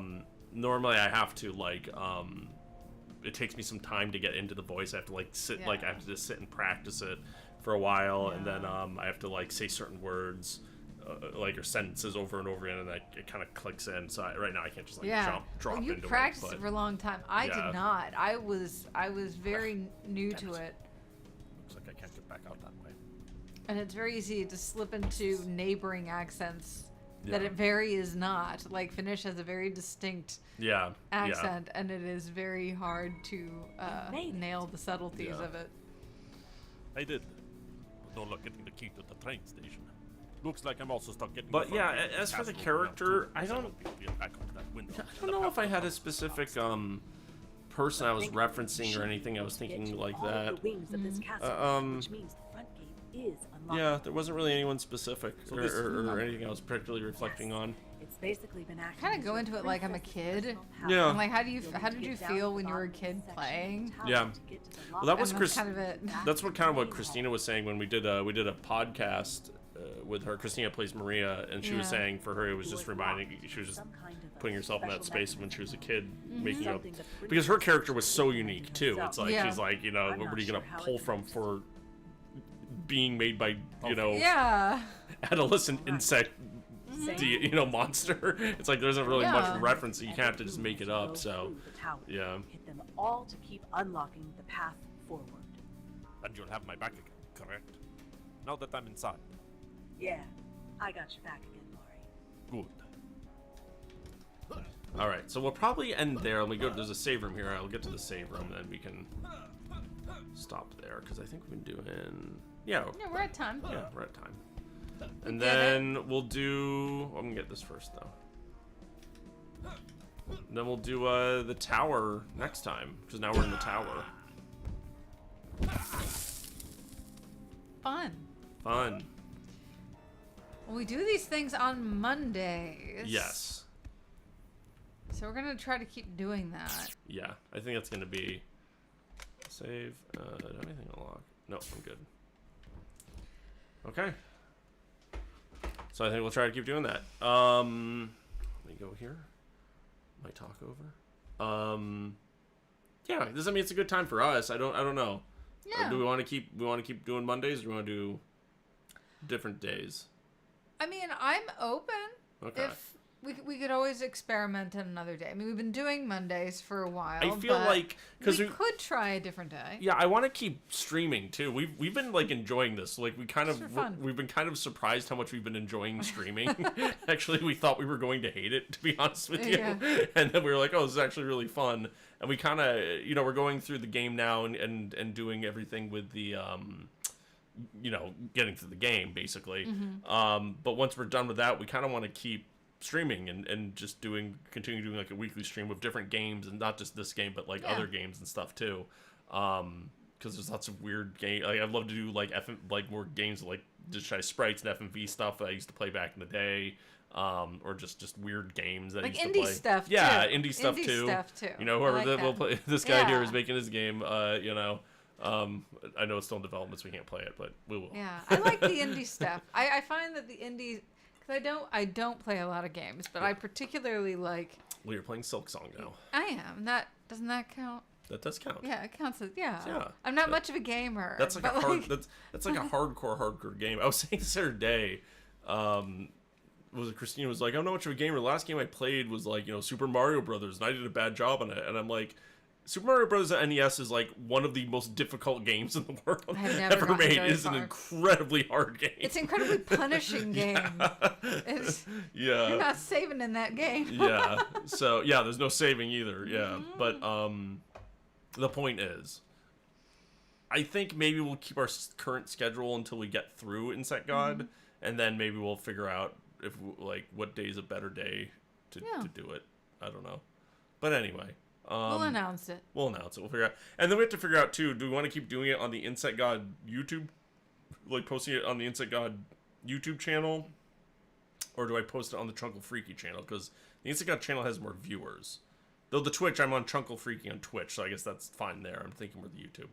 Speaker 1: Normally I have to like it takes me some time to get into the voice. I have to like sit like I have to just sit and practice it for a while, and then I have to like say certain words like or sentences over and over again, and it kind of clicks in. So right now I can't just like drop
Speaker 2: well, you
Speaker 1: into
Speaker 2: practiced
Speaker 1: it.
Speaker 2: it for a long time. I
Speaker 1: Yeah.
Speaker 2: did not. I was very new to it,
Speaker 4: Looks like I can't get back out that way.
Speaker 2: and it's very easy to slip into neighboring accents that
Speaker 1: Yeah.
Speaker 2: it very is not. Like Finnish has a very distinct
Speaker 1: Yeah.
Speaker 2: accent, and it is very hard to
Speaker 5: made it.
Speaker 2: nail the subtleties
Speaker 1: Yeah.
Speaker 2: of it.
Speaker 4: I did. But no luck getting the key to the train station. Looks like I'm also stuck getting.
Speaker 1: But
Speaker 4: the
Speaker 1: yeah,
Speaker 4: front gate
Speaker 1: as for the
Speaker 4: castle open now,
Speaker 1: character,
Speaker 4: too,
Speaker 1: I
Speaker 4: so
Speaker 1: don't-
Speaker 4: won't be able to get back onto that window.
Speaker 1: I don't know if I had a specific person I was referencing or anything. I was thinking like
Speaker 5: All
Speaker 1: that.
Speaker 5: the wings of this castle, which means the front gate is unlocked.
Speaker 1: Yeah, there wasn't really anyone specific
Speaker 4: So this-
Speaker 1: or anything I was particularly reflecting on.
Speaker 5: It's basically been acting.
Speaker 2: Kinda
Speaker 5: as
Speaker 2: go
Speaker 5: your
Speaker 2: into it like I'm a
Speaker 5: princess's
Speaker 2: kid.
Speaker 5: personal palace.
Speaker 1: Yeah.
Speaker 2: I'm like, how
Speaker 5: You'll
Speaker 2: did
Speaker 5: need to
Speaker 2: you
Speaker 5: get down
Speaker 2: feel
Speaker 5: to
Speaker 2: when
Speaker 5: the
Speaker 2: you were a
Speaker 5: bottom
Speaker 2: kid
Speaker 5: section of the
Speaker 2: playing?
Speaker 5: tower
Speaker 1: Yeah.
Speaker 5: to get to the
Speaker 1: Well, that was
Speaker 2: And
Speaker 1: Chris.
Speaker 2: that's kind of it.
Speaker 1: That's what kind of what Christina was saying when we did a podcast with her. Christina plays Maria, and she was
Speaker 2: Yeah.
Speaker 1: saying for her it was just reminding. She was just putting herself in that space when she was a kid, making up because her character was so unique too. It's like
Speaker 2: Yeah.
Speaker 1: she's like, you know,
Speaker 5: I'm
Speaker 1: what
Speaker 5: not
Speaker 1: are you gonna
Speaker 5: sure how
Speaker 1: pull
Speaker 5: it
Speaker 1: from
Speaker 5: connects
Speaker 1: for being made by
Speaker 2: Yeah.
Speaker 1: adolescent insect you know monster? It's like there isn't really
Speaker 2: Yeah.
Speaker 1: much reference. You can't have to just make it up. So yeah.
Speaker 5: Hit them all to keep unlocking the path forward.
Speaker 4: And you'll have my back again, correct? Now that I'm inside.
Speaker 5: Yeah, I got your back again, Maury.
Speaker 4: Good.
Speaker 1: All right, so we'll probably end there. Let me go. There's a save room here. I'll get to the save room, then we can stop there because I think we've been doing. Yeah,
Speaker 2: Yeah, we're at time.
Speaker 1: yeah, we're at time. And
Speaker 2: did it.
Speaker 1: then we'll do. I'm gonna get this first though. Then we'll do the tower next time because now we're in the tower.
Speaker 2: Fun.
Speaker 1: Fun.
Speaker 2: We do these things on Mondays.
Speaker 1: Yes.
Speaker 2: So we're gonna try to keep doing that.
Speaker 1: Yeah, I think that's gonna be save. Do I have anything unlocked? No, I'm good. Okay. So I think we'll try to keep doing that. Let me go here. My talk over. Yeah, I mean it's a good time for us. I don't know.
Speaker 2: Yeah.
Speaker 1: Do we want to keep doing Mondays, or do we want to do different days?
Speaker 2: I mean, I'm open.
Speaker 1: Okay.
Speaker 2: we could always experiment on another day. I mean, we've been doing Mondays for a while.
Speaker 1: I feel
Speaker 2: but
Speaker 1: like because
Speaker 2: we could try a different day.
Speaker 1: yeah, I want to keep streaming too. We've been like enjoying this. Like we've been kind of surprised how much we've been enjoying streaming. Actually, we thought we were going to hate it, to be honest with you,
Speaker 2: Yeah.
Speaker 1: and then we were like, oh, this is actually really fun. And we kind of we're going through the game now and doing everything with the getting through the game basically. But once we're done with that, we kind of want to keep streaming and just continue doing like a weekly stream of different games, and not just this game but like other games and stuff too, because there's lots of weird game. Like I'd love to do like more games like digitized sprites and FMV stuff that I used to play back in the day, or just weird games that
Speaker 2: Like
Speaker 1: I used
Speaker 2: indie
Speaker 1: to play.
Speaker 2: stuff,
Speaker 1: yeah
Speaker 2: too.
Speaker 1: indie stuff
Speaker 2: Indie
Speaker 1: too.
Speaker 2: stuff, too.
Speaker 1: Whoever
Speaker 2: I like
Speaker 1: that will
Speaker 2: that.
Speaker 1: play, this guy here
Speaker 2: Yeah.
Speaker 1: is making his game, I know it's still in development, so we can't play it, but we will.
Speaker 2: Yeah, I like the indie stuff. I find that the indies, because I don't play a lot of games, but I particularly like.
Speaker 1: Well, you're playing Silk Song now.
Speaker 2: I am. Doesn't that count?
Speaker 1: That does count.
Speaker 2: Yeah, it counts as
Speaker 1: Yeah.
Speaker 2: I'm not much of a gamer.
Speaker 1: That's like
Speaker 2: but
Speaker 1: a hard. That's like a hardcore game. I was saying this the other day. Was it Christina was like, I'm not much of a gamer. The last game I played was like Super Mario Brothers, and I did a bad job on it. And I'm like, Super Mario Brothers on NES is like one of the most difficult games in the world
Speaker 2: I've never
Speaker 1: ever
Speaker 2: gotten
Speaker 1: made.
Speaker 2: very
Speaker 1: It is an
Speaker 2: far.
Speaker 1: incredibly hard game.
Speaker 2: It's an incredibly punishing game. It's,
Speaker 1: Yeah.
Speaker 2: You're not saving in that game.
Speaker 1: Yeah. So yeah, there's no saving either. Yeah. But the point is, I think maybe we'll keep our current schedule until we get through Insect God, and then maybe we'll figure out if what day is a better day to do it. I don't know. But anyway.
Speaker 2: We'll announce it.
Speaker 1: We'll announce it. We'll figure out. And then we have to figure out too, do we want to keep doing it on the Insect God YouTube, like posting it on the Insect God YouTube channel, or do I post it on the Chunkle Freaky channel? Because the Insect God channel has more viewers. Though the Twitch, I'm on Chunkle Freaky on Twitch, so I guess that's fine there. I'm thinking with YouTube.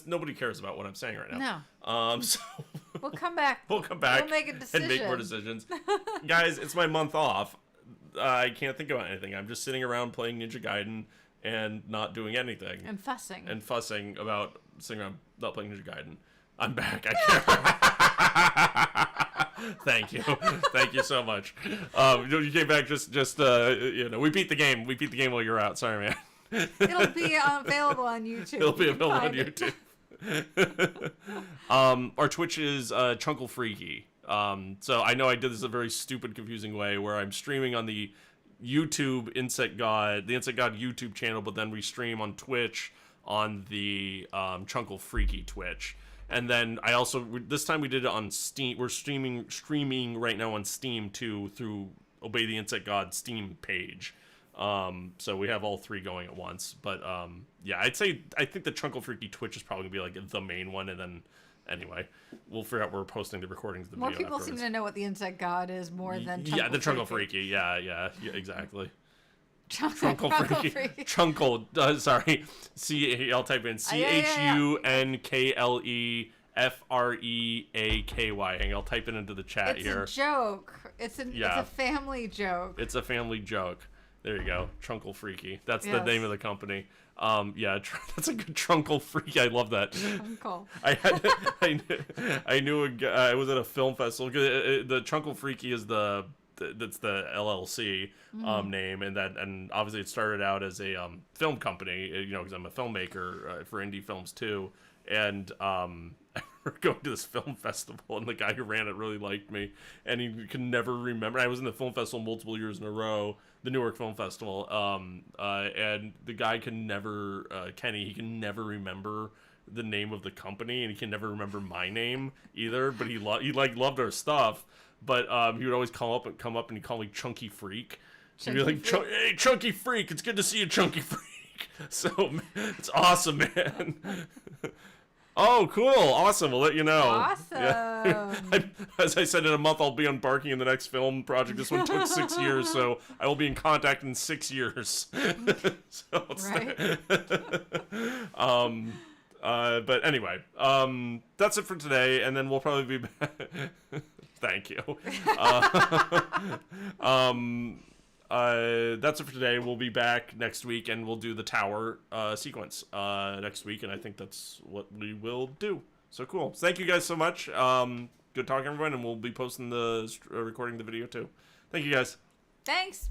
Speaker 1: Nobody cares about what I'm saying right now.
Speaker 2: No.
Speaker 1: So
Speaker 2: We'll come back.
Speaker 1: we'll come back
Speaker 2: We'll make a decision.
Speaker 1: and make more decisions. Guys, it's my month off. I can't think about anything. I'm just sitting around playing Ninja Gaiden and not doing anything.
Speaker 2: And fussing.
Speaker 1: And fussing about sitting around not playing Ninja Gaiden. I'm back. I can't. Thank you. Thank you so much. You came back just we beat the game. We beat the game while you're out. Sorry, man.
Speaker 2: It'll be available on YouTube.
Speaker 1: It'll be
Speaker 2: You can
Speaker 1: available on
Speaker 2: find it.
Speaker 1: YouTube. Our Twitch is Chunkle Freaky. So I know I did this a very stupid, confusing way where I'm streaming on the YouTube the Insect God YouTube channel, but then we stream on Twitch on the Chunkle Freaky Twitch. And then I also this time we did it on Steam. We're streaming right now on Steam too through Obey the Insect God Steam page. So we have all three going at once. But yeah, I think the Chunkle Freaky Twitch is probably gonna be like the main one, and then anyway, we'll figure out where we're posting the recordings of the
Speaker 2: More
Speaker 1: video
Speaker 2: people seem
Speaker 1: afterwards.
Speaker 2: to know what the Insect God is more than Chunkle
Speaker 1: Yeah, the Chunkle
Speaker 2: Freaky.
Speaker 1: Freaky. Yeah, exactly.
Speaker 2: Chunkle
Speaker 1: Chunkle Freaky. Chunkle. Sorry. I'll type in CHUNKLEFREAKY. And I'll type it into the chat
Speaker 2: It's
Speaker 1: here.
Speaker 2: a joke. It's a family joke.
Speaker 1: It's a family joke. There you go. Chunkle Freaky. That's the
Speaker 2: Yes.
Speaker 1: name of the company. Yeah, that's a good Chunkle Freaky. I love that.
Speaker 2: Chunkle.
Speaker 1: I knew a guy. I was at a film festival. The Chunkle Freaky is that's the LLC name, and obviously it started out as a film company. Because I'm a filmmaker for indie films too, and I remember going to this film festival, and the guy who ran it really liked me, and he could never remember. I was in the film festival multiple years in a row, the Newark Film Festival, and the guy can never, Kenny, he can never remember the name of the company, and he can never remember my name either. But he loved our stuff. But he would always come up and he'd call me Chunky Freak. He'd be like, "Hey, Chunky Freak, it's good to see you, Chunky Freak." So it's awesome, man. Oh, cool, awesome. We'll let you know.
Speaker 2: Awesome.
Speaker 1: Yeah. As I said, in a month I'll be embarking on the next film project. This one took 6 years, so I will be in contact in 6 years. So it's
Speaker 2: Right.
Speaker 1: but anyway, that's it for today, and then we'll probably be back. Thank you. That's it for today. We'll be back next week, and we'll do the tower sequence next week, and I think that's what we will do. So cool. So thank you guys so much. Good talking, everyone, and we'll be posting recording the video too. Thank you guys.
Speaker 2: Thanks.